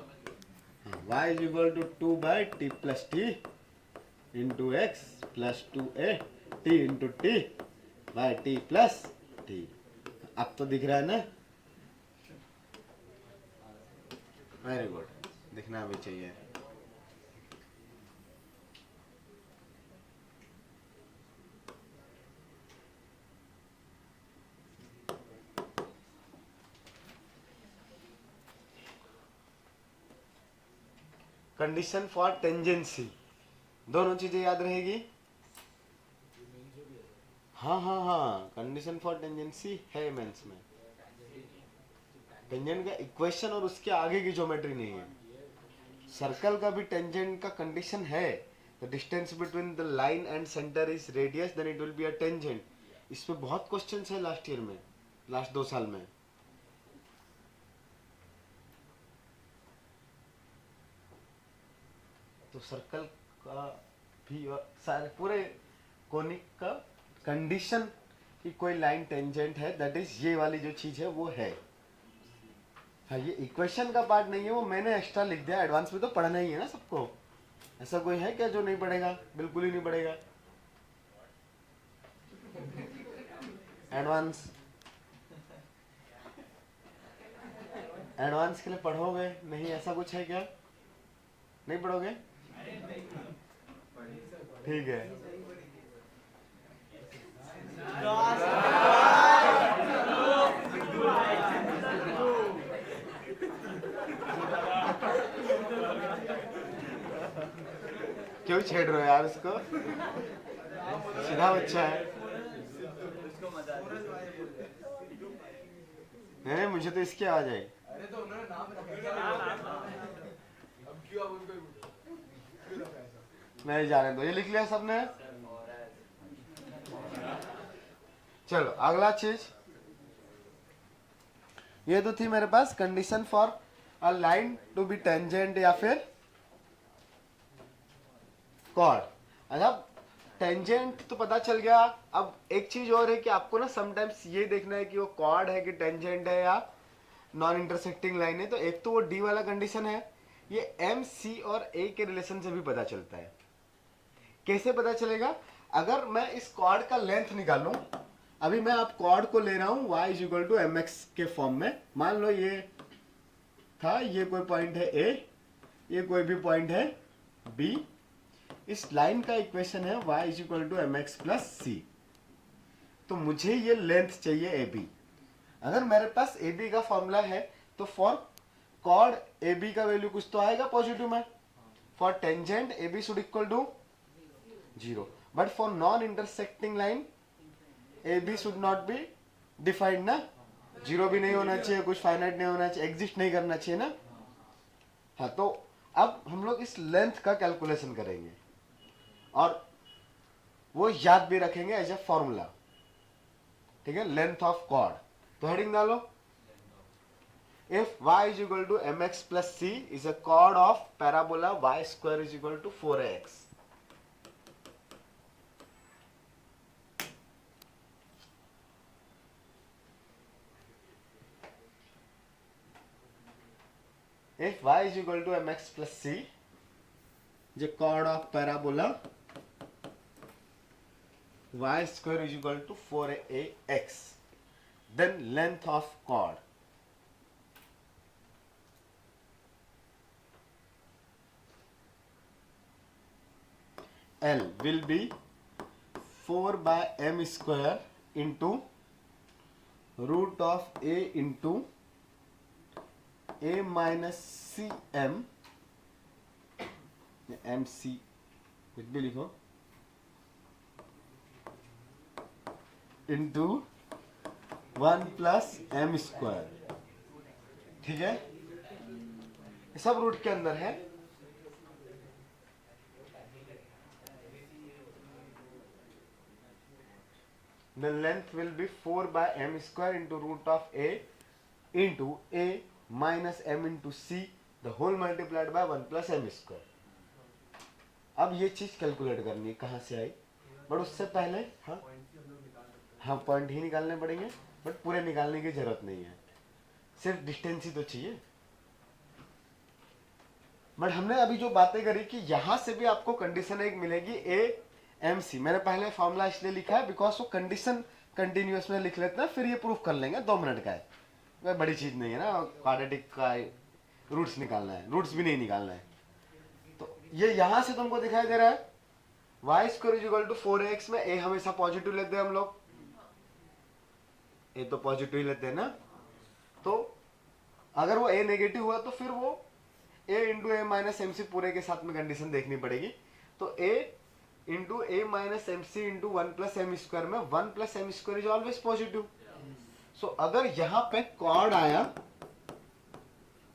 Speaker 1: y is equal to 2 by T plus T into X plus 2a t into T by T plus T. अब तो दिख रहा है ना? वेरी गुड, दिखना भी चाहिए। कंडीशन फॉर टेंजेंसी, दोनों चीजें याद रहेगी। हाँ हाँ हाँ, कंडीशन फॉर टेंजेंसी है मेंस में। टेंजेंट का इक्वेशन और उसके आगे की ज्योमेट्री नहीं है। सर्कल का भी टेंजेंट का कंडीशन है, the distance between the line and centre is radius then it will be a tangent. इस पे बहुत क्वेश्चंस है लास्ट ईयर में, लास्ट 2 साल में। तो सर्कल का भी और सारे पूरे कोनिक का कंडीशन कि कोई लाइन टेंजेंट है, दैट इज ये वाली जो चीज है वो है। हाँ, ये इक्वेशन का पार्ट नहीं है, वो मैंने एक्स्ट्रा लिख दिया, एडवांस में तो पढ़ना ही है ना सबको। ऐसा कोई है क्या जो नहीं पढ़ेगा? बिल्कुल ही नहीं पढ़ेगा। एडवांस, एडवांस के लिए पढ़ोगे नहीं, ऐसा कुछ है क्या? नहीं पढ़ोगे? ठीक है, क्यों छेड़ रहे हो यार इसको? सीधा बच्चा है। नहीं, मुझे तो इसकी आवाज आई।
Speaker 2: अरे तो उन्होंने नाम रखा, अब क्यों आप उनको क्यों रखा ऐसा?
Speaker 1: नहीं, जाने दो, ये लिख लिया सबने। चलो अगला चीज, ये तो थी मेरे पास condition for a line to be tangent या फिर कॉर्ड। अच्छा, टेंजेंट तो पता चल गया। अब एक चीज और है कि आपको ना समटाइम्स ये देखना है कि वो कॉर्ड है कि टेंजेंट है या नॉन इंटरसेक्टिंग लाइन है। तो एक तो वो डी वाला कंडीशन है, ये एम सी और ए के रिलेशन से भी पता चलता है। कैसे पता चलेगा? अगर मैं इस कॉर्ड का लेंथ निकालूं, अभी मैं आप कॉर्ड को ले रहा हूं y is equal to M X के फॉर्म में। मान लो ये था, ये कोई पॉइंट है a, ये कोई भी पॉइंट है b। इस लाइन का इक्वेशन है y is equal to M x plus c. तो मुझे ये लेंथ चाहिए ए बी। अगर मेरे पास ए बी का फॉर्मूला है तो फॉर कॉर्ड ए बी का वैल्यू कुछ तो आएगा पॉजिटिव में। For tangent A B should equal to 0, but for non intersecting line A B should not be defined ना। 0 भी नहीं होना चाहिए, कुछ फाइनाइट नहीं होना चाहिए, एग्जिस्ट नहीं करना चाहिए ना। हाँ, तो अब हम लोग इस लेंथ का कैलकुलेशन करेंगे और वो याद भी रखेंगे एज ए फॉर्मूला। ठीक है, लेंथ ऑफ कॉर्ड। तो हेडिंग डालो, if y is equal to mx plus c is a chord of parabola y square is equal to 4ax. If y is equal to mx plus c is a chord of parabola y square is equal to 4ax, then length of chord L will be 4 by m square into root of a into a minus cm, mc कुछ भी लिखो, इंटू 1 प्लस एम स्क्वायर. ठीक है, ये सब रूट के अंदर है. The length will be 4 by m square into root of a into a minus m into c the whole multiplied by 1 plus m square. अब ये चीज कैलकुलेट करनी है कहाँ से आई, बट उससे पहले हाँ पॉइंट ही निकालने पड़ेंगे, बट पूरे निकालने की जरूरत नहीं है, सिर्फ डिस्टेंस ही तो चाहिए. बट हमने अभी जो बातें करी कि यहां से भी आपको कंडीशन एक मिलेगी ए एम सी. मैंने पहले फॉर्मूला इसलिए लिखा है बिकॉज वो कंडीशन कंटिन्यूअस में लिख लेते हैं, फिर ये प्रूफ कर लेंगे 2 मिनट का है, कोई बड़ी चीज नहीं है ना. क्वाड्रेटिक का रूट्स निकालना है, रूट्स भी नहीं निकालना है. तो ये यहां से तुमको दिखाई दे रहा है y square is equal to 4x में ए हमेशा पॉजिटिव लेते हैं हम लोग, ए तो पॉजिटिव ही लेते हैं ना. तो अगर वो ए नेगेटिव हुआ तो फिर वो a into A minus m c पूरे के साथ में कंडीशन देखनी पड़ेगी. तो a into A minus m c into 1 plus M square में 1 plus M square is always positive. So अगर यहां पे क्वाड आया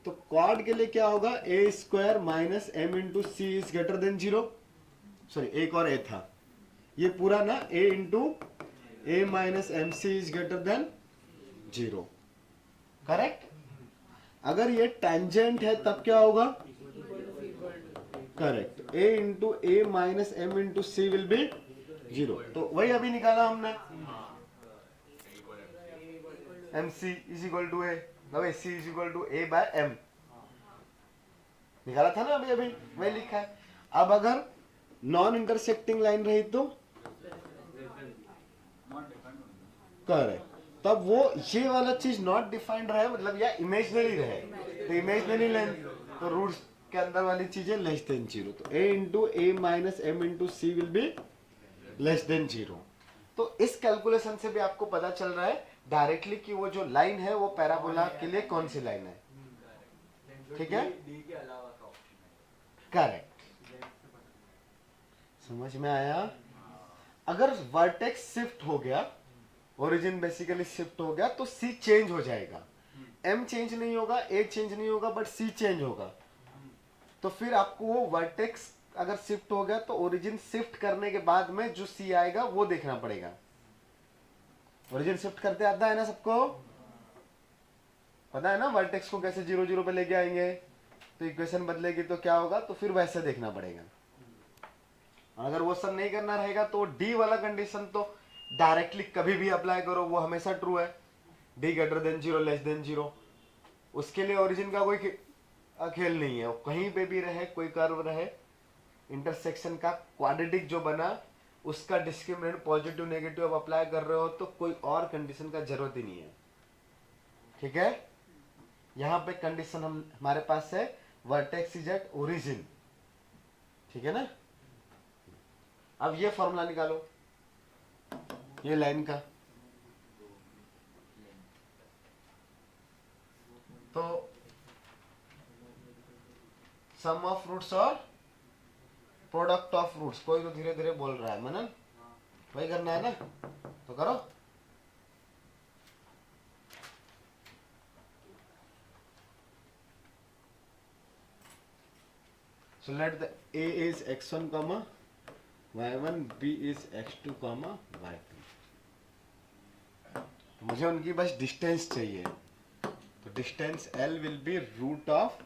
Speaker 1: तो क्वाड के लिए क्या होगा, a square minus M into C is greater than 0. Sorry एक और ए था, ये पूरा ना a into A minus m c is greater than 0. Correct. अगर ये टेंजेंट है तब क्या होगा, correct, a into A minus M into C will be 0. तो वही अभी निकाला हमने, m c is equal to a, c is equal to a by m निकाला था ना अभी अभी, वही लिखा है. अब अगर नॉन इंटरसेक्टिंग लाइन रही तो करेक्ट, तब वो ये वाला चीज नॉट डिफाइंड रहे, मतलब या इमेजिनरी रहे, तो इमेजिनरी लाइन तो रूट्स के अंदर वाली चीजें लेस देन 0. तो a into A minus M into C will be less than 0. तो इस कैलकुलेशन से भी आपको पता चल रहा है डायरेक्टली कि वो जो लाइन है वो पैराबोला के लिए कौन सी लाइन है. ठीक है, करेक्ट, समझ में आया. अगर वर्टेक्स शिफ्ट हो गया, ओरिजिन बेसिकली शिफ्ट हो गया, तो सी चेंज हो जाएगा. एम चेंज नहीं होगा, ए चेंज नहीं होगा, बट सी चेंज होगा. तो फिर आपको वो वर्टेक्स अगर शिफ्ट हो गया तो ओरिजिन शिफ्ट करने के बाद में जो सी आएगा वो देखना पड़ेगा. ओरिजिन शिफ्ट करते आता है ना सबको, पता है ना वर्टेक्स को कैसे 0 0 पे लेके आएंगे, तो इक्वेशन बदलेगी तो क्या होगा, तो फिर वैसे देखना पड़ेगा. अगर वो सब नहीं करना रहेगा तो डी वाला कंडीशन तो डायरेक्टली कभी भी अप्लाई करो, वो हमेशा ट्रू है. D greater than 0 less than 0, उसके लिए ओरिजिन का कोई खेल नहीं है, कहीं पे भी रहे, कोई कर्व रहे, इंटरसेक्शन का क्वाड्रेटिक जो बना उसका डिस्क्रिमिनेंट पॉजिटिव नेगेटिव अब अप्लाई कर रहे हो तो कोई और कंडीशन का जरूरत ही नहीं है. ठीक है, यहाँ पे कंडीशन हमारे पास है वर्टेक्स इज एट ओरिजिन. ठीक है ना. अब ये फॉर्मूला निकालो ये लाइन का, तो सम ऑफ रूट्स और प्रोडक्ट ऑफ रूट्स. कोई तो धीरे धीरे बोल रहा है, मनन वही करना है ना, तो करो. So let the a is x1 comma y1, b is x2 comma y2. तो मुझे उनकी बस डिस्टेंस चाहिए, तो distance L will be root of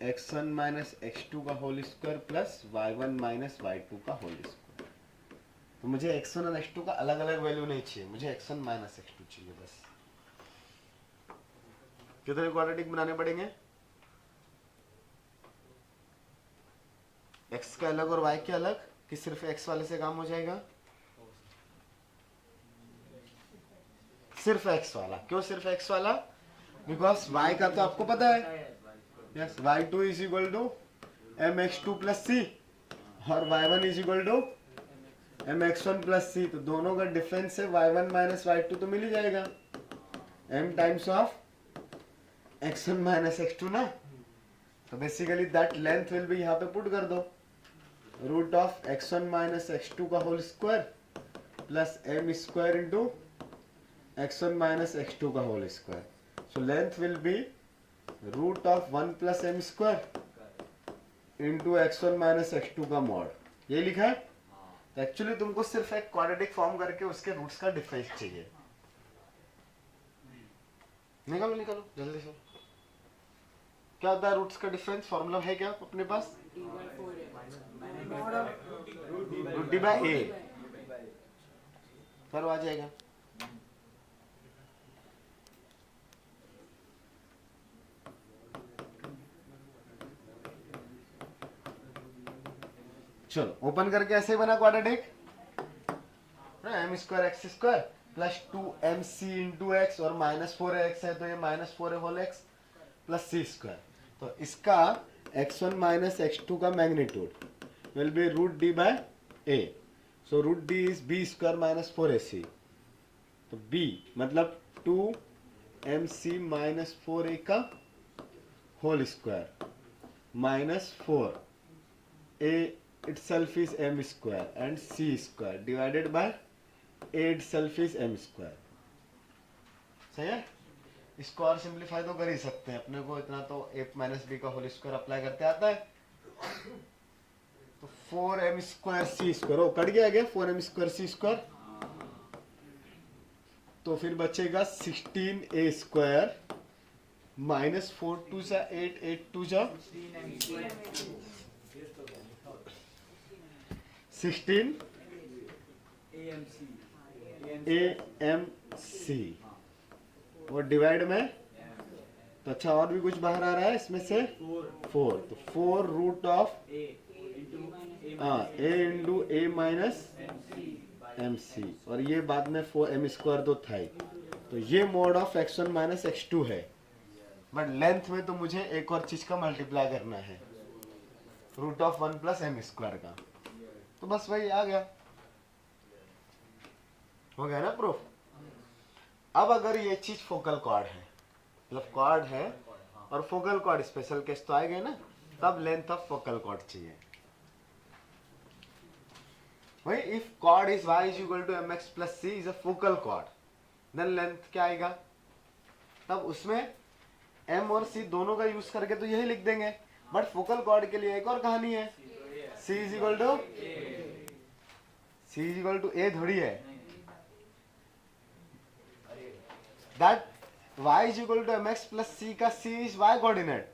Speaker 1: x1 minus x2 का whole square plus y1 minus y2 का होल स्क्वायर. तो मुझे x1 और x2 का अलग अलग वैल्यू नहीं चाहिए, मुझे x1 माइनस x2 चाहिए बस. कितने क्वाड्रेटिक बनाने पड़ेंगे, x का अलग और y के अलग, कि सिर्फ x वाले से काम हो जाएगा. सिर्फ x वाला. क्यों सिर्फ x वाला, बिकॉज y का तो आपको पता है, yes y2 is equal to mx2 plus c. और y1 is equal to mx1 plus c, तो दोनों का डिफरेंस है y1 माइनस y2 तो मिल ही जाएगा m times of x1 minus x2 ना। तो basically that length will B, यहाँ पे पुट कर दो root of x1 minus x2 का whole square plus m square into x1 minus x2 का whole square. So length will be root of 1 plus m square into x1 minus x2 का मॉड। ये लिखा है। तो एक्चुअली तुमको सिर्फ एक क्वाड्रेटिक फॉर्म करके उसके रूट्स का डिफरेंस चाहिए। निकालो निकालो जल्दी से। क्या होता है रूट्स का डिफरेंस? फॉर्मूला है क्या अपने पास? रूट डी बाय ए, पर आ जाएगा। चलो ओपन करके ऐसे बना quadratic, M square X square plus 2mc into X और माइनस 4x है तो ये minus 4 whole X plus C square. तो इसका x1 माइनस x2 का magnitude will be root D by A. So root D is B square minus 4ac। तो b मतलब 2mc माइनस 4a का whole square minus 4a itself is m square and c square divided by a itself is m square। सही है। इसको और सिंप्लीफाई तो कर ही सकते हैं, अपने को इतना तो a माइनस बी का होल स्क्वायर अप्लाई करते आता है। तो 4m स्क्वायर c स्क्वायर, ओ कट गया क्या 4m स्क्वायर c स्क्वायर। तो फिर बचेगा 16a स्क्वायर माइनस 4 2 जा 8 8 2 जा 16 AMC और डिवाइड में, तो अच्छा और भी कुछ बाहर आ रहा है इसमें से 4, तो 4 root of a into a minus MC और ये बाद में 4m स्क्वायर तो था ही। तो ये mode of x1 minus x2 है, बट लेंथ में तो मुझे एक और चीज का मल्टीप्लाई करना है, root of 1 plus m square का। तो बस वही आ गया, हो गया ना प्रूफ। अब अगर ये चीज फोकल कॉर्ड है, मतलब कॉर्ड है और फोकल कॉर्ड स्पेशल केस तो आएगा ना, तब लेंथ ऑफ फोकल कॉर्ड चाहिए। वही if chord is y is equal to mx plus c is a focal chord, then length क्या आएगा? तब उसमें m और c दोनों का यूज करके तो यही लिख देंगे, बट फोकल कॉर्ड के लिए एक और कहानी है, c is equal to a थोड़ी है, that y is equal to mx plus c का c इज y कोऑर्डिनेट,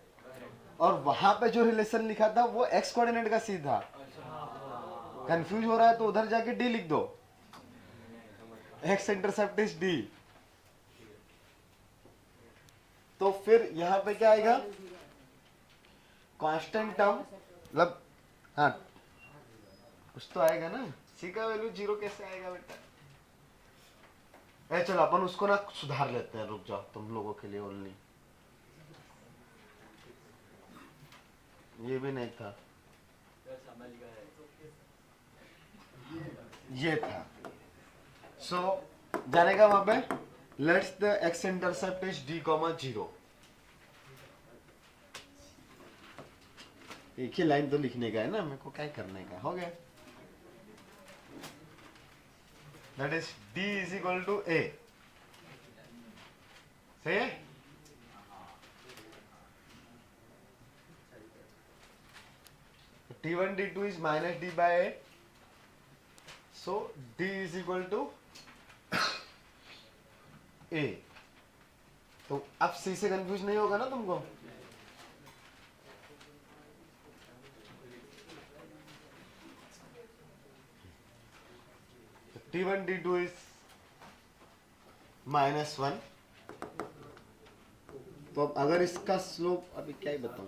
Speaker 1: और वहां पे जो रिलेशन लिखा था वो x कोऑर्डिनेट का c था। कंफ्यूज हो रहा है तो उधर जाके d लिख दो, x इंटरसेप्ट इज d। तो फिर यहां पे क्या आएगा? कांस्टेंट टर्म, मतलब हाँ कुछ तो आएगा ना, c का वैल्यू 0 कैसे आएगा बेटा? चलो अपन उसको ना सुधार लेते हैं, रुक जाओ तुम लोगों के लिए ओनली। ये भी नहीं था, ये था। सो जानेगा वहां पे, let's the x intercept is d, 0। एक ही लाइन तो लिखने का है ना, मेरे को क्या करने का, हो गया। That is d is equal to a, सही है। t1 t2 is minus d by a, so d is equal to a। तो अब c से कंफ्यूज नहीं होगा ना तुमको। t1 t2 is -1। तो अब अगर इसका स्लोप, अभी क्या ही बताऊं,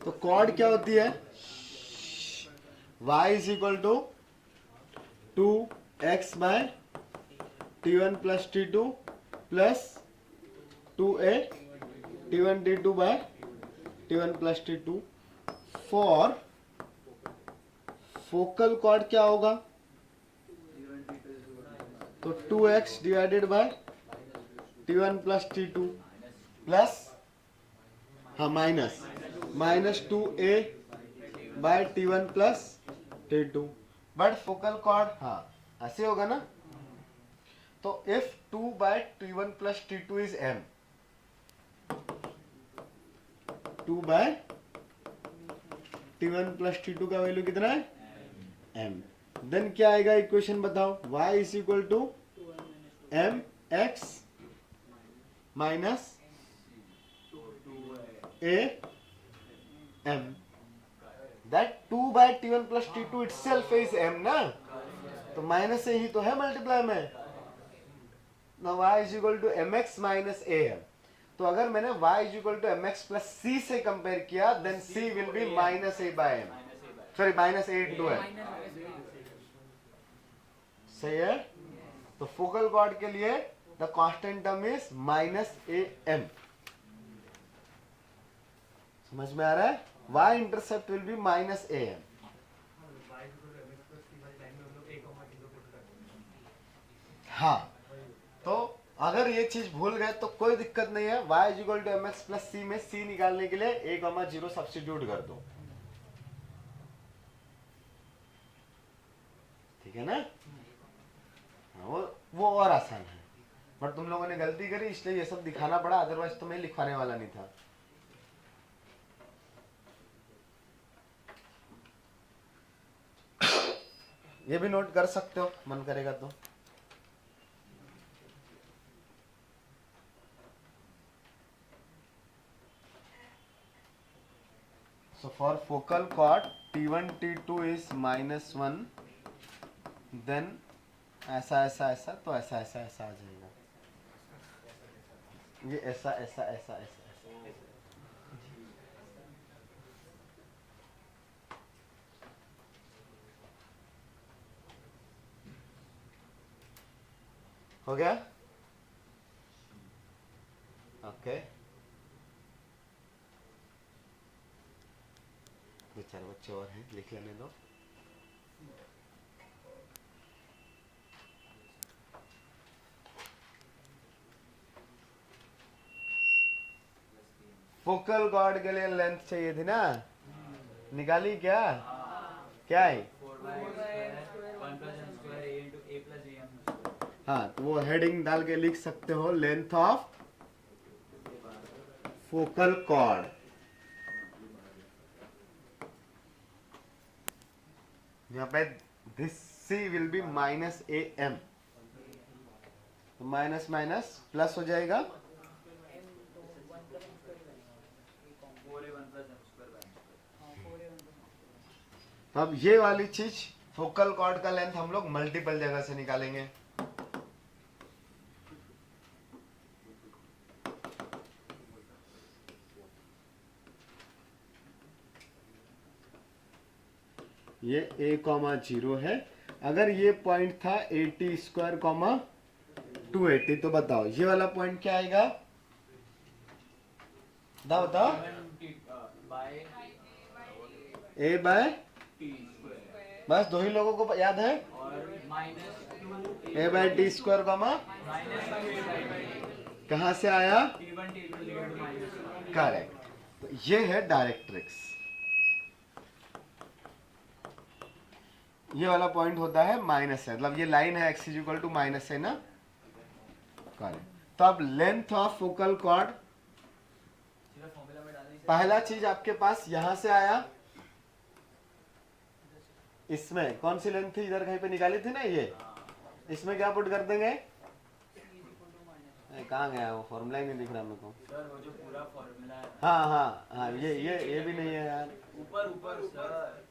Speaker 1: तो कॉर्ड क्या होती है? y is equal to 2x by t1 plus t2 plus 2a t1 t2 by t1 plus t2 for focal chord क्या होगा? तो 2x divided by T1 plus T2 plus, हाँ minus 2a by T1 plus T2। But focal chord, हाँ ऐसे होगा ना। तो if 2 by T1 plus T2 is m, 2 by T1 plus T2 का वैल्यू कितना है? m। देन क्या आएगा इक्वेशन बताओ? y is equal to M x minus A M. That 2 by T1 plus T2 itself is m ना, तो माइनस से ही तो है मल्टीप्लाई में। ना y is equal to M x minus A M. तो अगर मैंने y is equal to M x plus c से कंपेयर किया, then c will be minus a by m, sorry minus a into m. सही है। तो फोकल कॉर्ड के लिए the constant term is minus A m. समझ में आ रहा है? y intercept will be minus A m. हाँ, तो अगर ये चीज भूल गए तो कोई दिक्कत नहीं है। y is equal to M x plus c में c निकालने के लिए a कॉमा 0 सब्स्टिट्यूट कर दो, ठीक है ना। हाँ, वो और आसान है, बट तुम लोगों ने गलती करी इसलिए ये सब दिखाना पड़ा, अदरवाइज तो मैं लिखवाने वाला नहीं था। ये भी नोट कर सकते हो मन करेगा तो। So for focal chord T1 T2 is -1, then ऐसा ऐसा ऐसा, तो ऐसा ऐसा ऐसा आ जाएगा। ये ऐसा ऐसा ऐसा ऐसा ऐसा। हो गया? ओके। दो चार बच्चे और हैं, लिख लेने दो। फोकल कॉर्ड के लिए लेंथ चाहिए थी ना, निकाली क्या? क्या है? हाँ, तो वो हेडिंग डाल के लिख सकते हो, लेंथ ऑफ फोकल कॉर्ड। यहाँ पे this C will be minus A M, तो माइनस माइनस प्लस हो जाएगा, तो अब ये वाली चीज फोकल कॉर्ड का लेंथ हम लोग मल्टीपल जगह से निकालेंगे। ये a कॉमा 0 है। अगर ये पॉइंट था 80 स्क्वायर कॉमा 280, तो बताओ ये वाला पॉइंट क्या आएगा? बताओ a बाय, बस दो ही लोगों को याद है, a by T square comma, कहां से आया? करेक्ट। तो ये है डायरेक्ट्रिक्स। ये वाला पॉइंट होता है माइनस है, मतलब ये लाइन है x is equal to minus है ना, करेक्ट। तो अब लेंथ ऑफ फोकल कॉर्ड, पहला चीज आपके पास यहां से आया, इसमें कौन सी लेंथ थी? इधर कहीं पे निकाली थी ना ये, इसमें क्या पुट कर देंगे? कहाँ गया वो फॉर्मूला ही नहीं दिख रहा मेरे को।
Speaker 2: सर वो जो पूरा फॉर्मूला है,
Speaker 1: हाँ हाँ हाँ, ये भी नहीं है यार,
Speaker 2: ऊपर ऊपर सर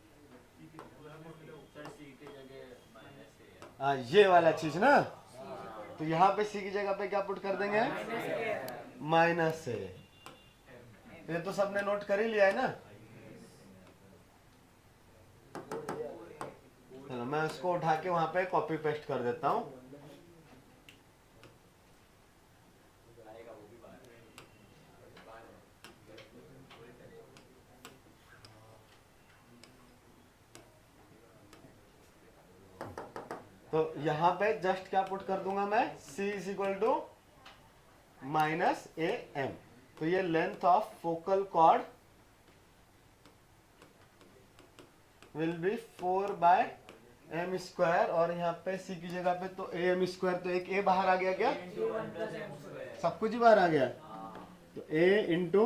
Speaker 2: सी की जगह माइनस है।
Speaker 1: हाँ ये वाला चीज ना, तो यहाँ पे सी की जगह पे क्या पुट कर देंगे? माइनस है। ये तो सबने नोट कर ही लिया है ना। चलो मैं उसको उठा के वहां पे कॉपी पेस्ट कर देता हूँ। तो यहाँ पे जस्ट क्या पुट कर दूंगा मैं, c is equal to minus A M. तो ये length of focal chord will be 4 by M square, और यहाँ पे c की जगह पे तो ए एम स्क्वायर, तो एक a बाहर आ गया क्या, सब कुछ ही बाहर आ गया, तो a into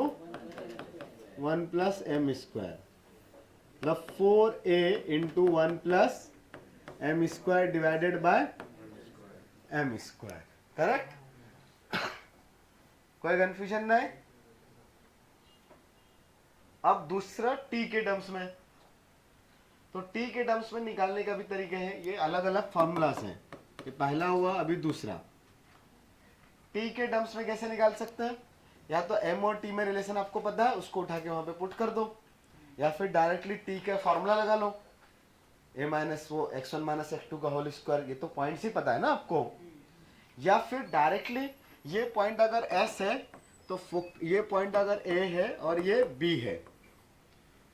Speaker 1: 1 plus M square, मतलब 4a into 1 plus M square divided by M square. Correct? कोई कंफ्यूजन नहीं? अब दूसरा t के टर्म्स में, तो t के टर्म्स में निकालने का भी तरीके हैं, ये अलग अलग फॉर्मूलास हैं। ये पहला हुआ, अभी दूसरा। t के टर्म्स में कैसे निकाल सकते हैं, या तो m और t में रिलेशन आपको पता है, उसको उठा के वहां पे पुट कर दो, या फिर डायरेक्टली t का फॉर्मूला लगा लो, a माइनस वो x1 माइनस x2 का होल स्क्वायर, ये तो पॉइंट्स ही पता है ना आपको। या फिर डायरेक्टली ये पॉइंट अगर s है तो ये पॉइंट अगर a है और ये b है,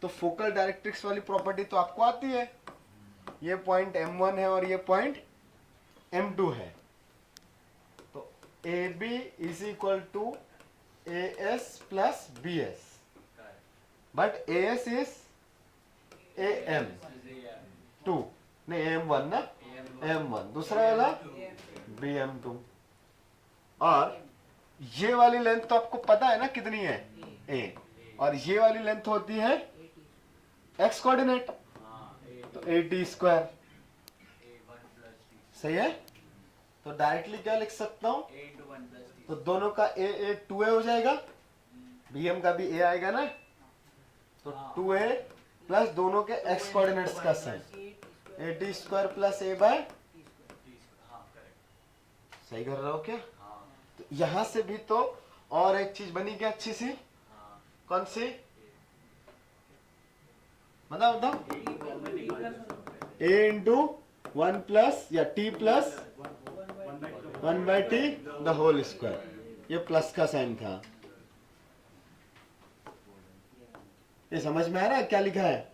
Speaker 1: तो फोकल डायरेक्ट्रिक्स वाली प्रॉपर्टी तो आपको आती है, ये पॉइंट m1 है और ये पॉइंट m2 है, तो AB is equal to AS plus BS, but AS is AM2, नहीं AM1 ना, AM1 दूसरा वाला BM2, और ये वाली लेंथ तो आपको पता है ना कितनी है, A, और ये वाली लेंथ होती है x कोऑर्डिनेट, तो AT स्क्वायर, सही है। तो डायरेक्टली क्या लिख सकता हूं, तो दोनों का a 2a हो जाएगा, bm का भी a आएगा ना, तो 2a प्लस दोनों के x कोऑर्डिनेट्स का sign, AT square plus a by, सही कर रहे हो क्या? तो यहां से भी तो और एक चीज बनी क्या अच्छी सी, कौन सी, बताओ बताओ, a इंटू 1 प्लस या t plus 1 by T the whole square, ये प्लस का साइन था, ये समझ में आ रहा है क्या लिखा है,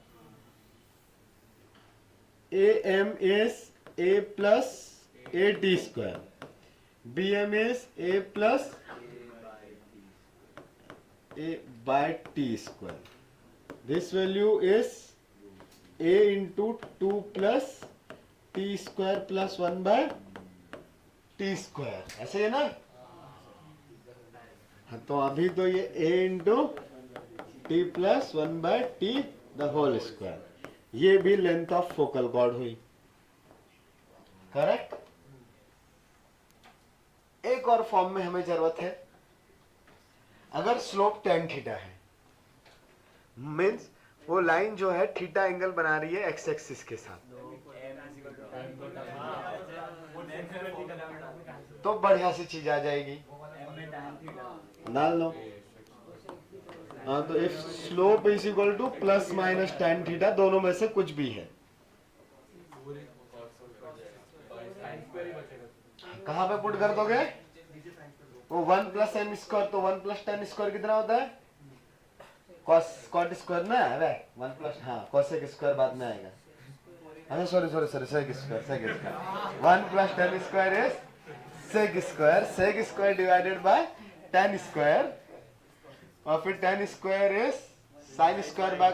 Speaker 1: A M is a plus A T square, B M is a plus a by T square, this value is a into 2 plus t square plus 1 by t square, ऐसे है ना। हाँ, तो अभी तो ये a into t plus 1 by t the whole square, ये भी लेंथ ऑफ फोकल कॉर्ड हुई। करेक्ट? एक और फॉर्म में हमें जरूरत है, अगर स्लोप tan थीटा है, मीन्स वो लाइन जो है थीटा एंगल बना रही है एक्स एक्सिस के साथ, तो बढ़िया सी चीज आ जाएगी, डाल लो। हाँ, तो if slope is equal two plus minus tan theta, दोनों में से कुछ भी है, कहां पे पुट कर दोगे, वो 1 प्लस एम स्क्वायर, तो 1 प्लस tan स्क्वायर कितना होता है, कॉट स्क्वायर ना है, 1 प्लस, हाँ कोसेक स्क्वायर बाद में आएगा, अच्छा sorry sec square 1 plus tan square is sec square divided by tan square, और फिर tan square is sine square by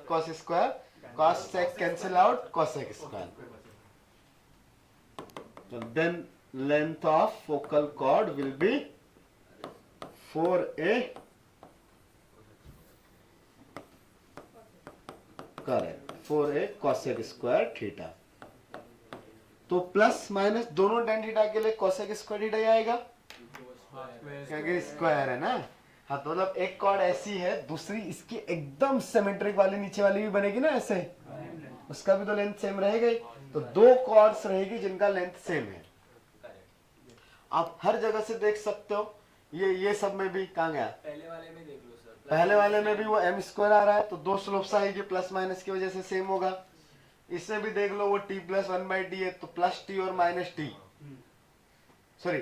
Speaker 1: cos square, cos sec cancel out, cosec square, so then length of focal chord will be 4a, करेक्ट, 4a cosec स्क्वायर थीटा, तो प्लस माइनस दोनों tan थीटा के लिए cosec स्क्वायर थीटा ही आएगा, क्योंकि स्क्वायर है ना। हाँ, तो मतलब एक कॉर्ड ऐसी है, दूसरी इसकी एकदम सिमेट्रिक वाली नीचे वाली भी बनेगी ना ऐसे, उसका भी तो लेंथ सेम रहेगा, तो दो कॉर्ड्स रहेगी जिनका लेंथ सेम है। आप हर जगह से देख सकते हो, ये सब में भी कहाँ गया,
Speaker 2: पहले वाले में देख लो सर,
Speaker 1: पहले वाले में भी वो एम स्क्वायर आ रहा है, तो दो स्लोप्स आएगी, प्लस माइनस की वजह से सेम होगा। इसमें भी देख लो, वो t प्लस 1 बाई टी है, तो प्लस टी और माइनस टी, सॉरी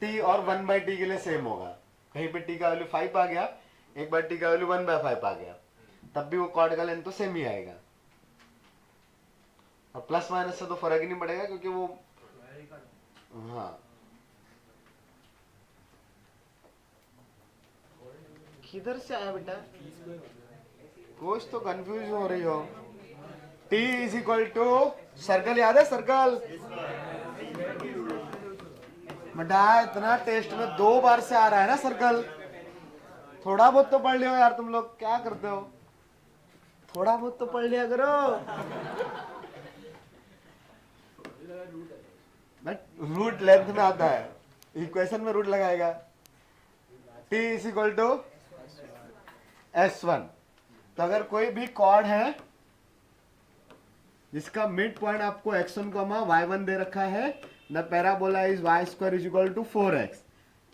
Speaker 1: t और 1 बाई टी के लिए सेम होगा, कहीं पे t का वैल्यू 5 आ गया, एक बार t का वैल्यू 1 बाय 5 आ गया, तब भी वो कॉर्ड का लेंथ तो सेम ही आएगा। और प्लस माइनस से तो फर्क ही नहीं पड़ेगा क्योंकि वो, हाँ किधर से आया बेटा, कुछ तो कंफ्यूज हो रही हो। T is equal to circle, याद है सर्कल बेटा, इतना टेस्ट में 2 बार से आ रहा है ना सर्कल, थोड़ा बहुत तो पढ़ लियो यार, तुम लोग क्या करते हो, थोड़ा बहुत तो पढ़ लिया करो। बट रूट लेंथ में आता है, इक्वेशन में रूट लगाएगा। T is equal to S1। तो अगर कोई भी कॉर्ड है जिसका मिड पॉइंट आपको x1, y1 दे रखा है, the parabola is y square is equal to 4x,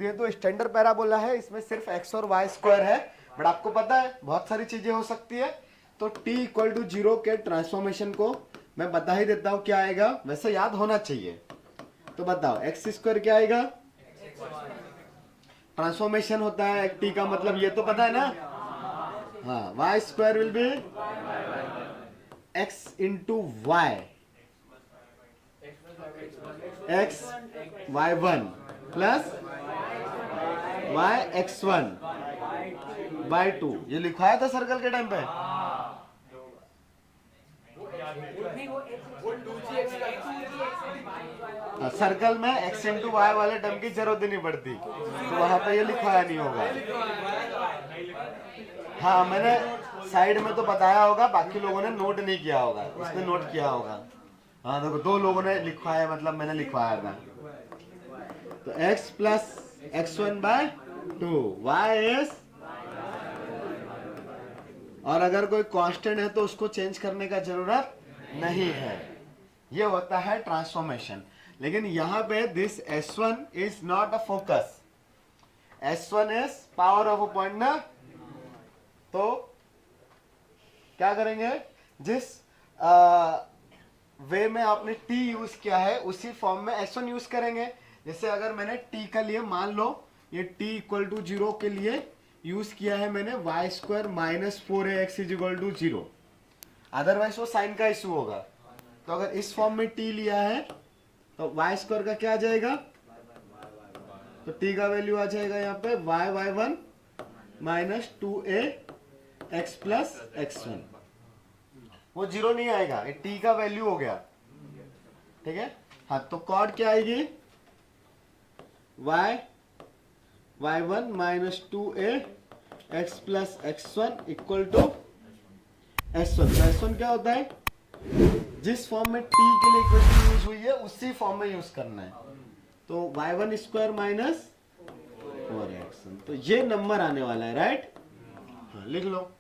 Speaker 1: तो ये तो स्टैंडर्ड पैराबोला है, इसमें सिर्फ x और y स्क्वायर है। बट आपको पता है बहुत सारी चीजें हो सकती है, तो t इक्वल टू 0 के ट्रांसफॉर्मेशन को मैं बता ही देता हूं क्या आएगा, वैसे याद होना चाहिए। तो बताओ x स्क्वायर क्या आएगा, ट्रांसफॉर्मेशन होता है t का मतलब ये तो पता है ना, हाँ y square will be x into y, x y1 plus y x1 by 2, ये लिखवाया था सर्कल के टाइम पे। सर्कल में x इंटू वाई वाले टर्म की जरूरत ही नहीं पड़ती, तो वहां पे ये लिखवाया नहीं होगा। हाँ मैंने साइड में तो बताया होगा, बाकी लोगों ने नोट नहीं किया होगा, इसने नोट किया होगा। हाँ देखो 2 लोगों ने लिखवाया, मतलब मैंने लिखवाया था। तो x plus x1 by 2, y is, और अगर कोई कांस्टेंट है तो उसको चेंज करने का जरूरत नहीं है, ये होता है ट्रांसफॉर्मेशन। लेकिन यहां पे this S1 is not a focus, S1 is power of a point ना, तो क्या करेंगे, जिस वे में आपने t यूज किया है उसी फॉर्म में S1 यूज करेंगे। जैसे अगर मैंने t का लिए मान लो ये t इक्वल टू 0 के लिए यूज किया है मैंने y square minus 4ax is equal to 0, otherwise वो साइन का इशू होगा। तो अगर इस फॉर्म में t लिया है तो y स्क्वायर का क्या आ जाएगा, तो t का वैल्यू आ जाएगा यहाँ पे y1 minus 2a x plus x1, वो 0 नहीं आएगा, ये t का वैल्यू हो गया, ठीक है। हाँ तो कॉर्ड क्या आएगी, y1 minus 2a x plus x1 equal to S1। तो S1 क्या होता है, जिस फॉर्म में t के लिए इक्वेशन यूज हुई है उसी फॉर्म में यूज करना है, तो y1 स्क्वायर माइनस 4x, तो ये नंबर आने वाला है, राइट। हाँ लिख लो।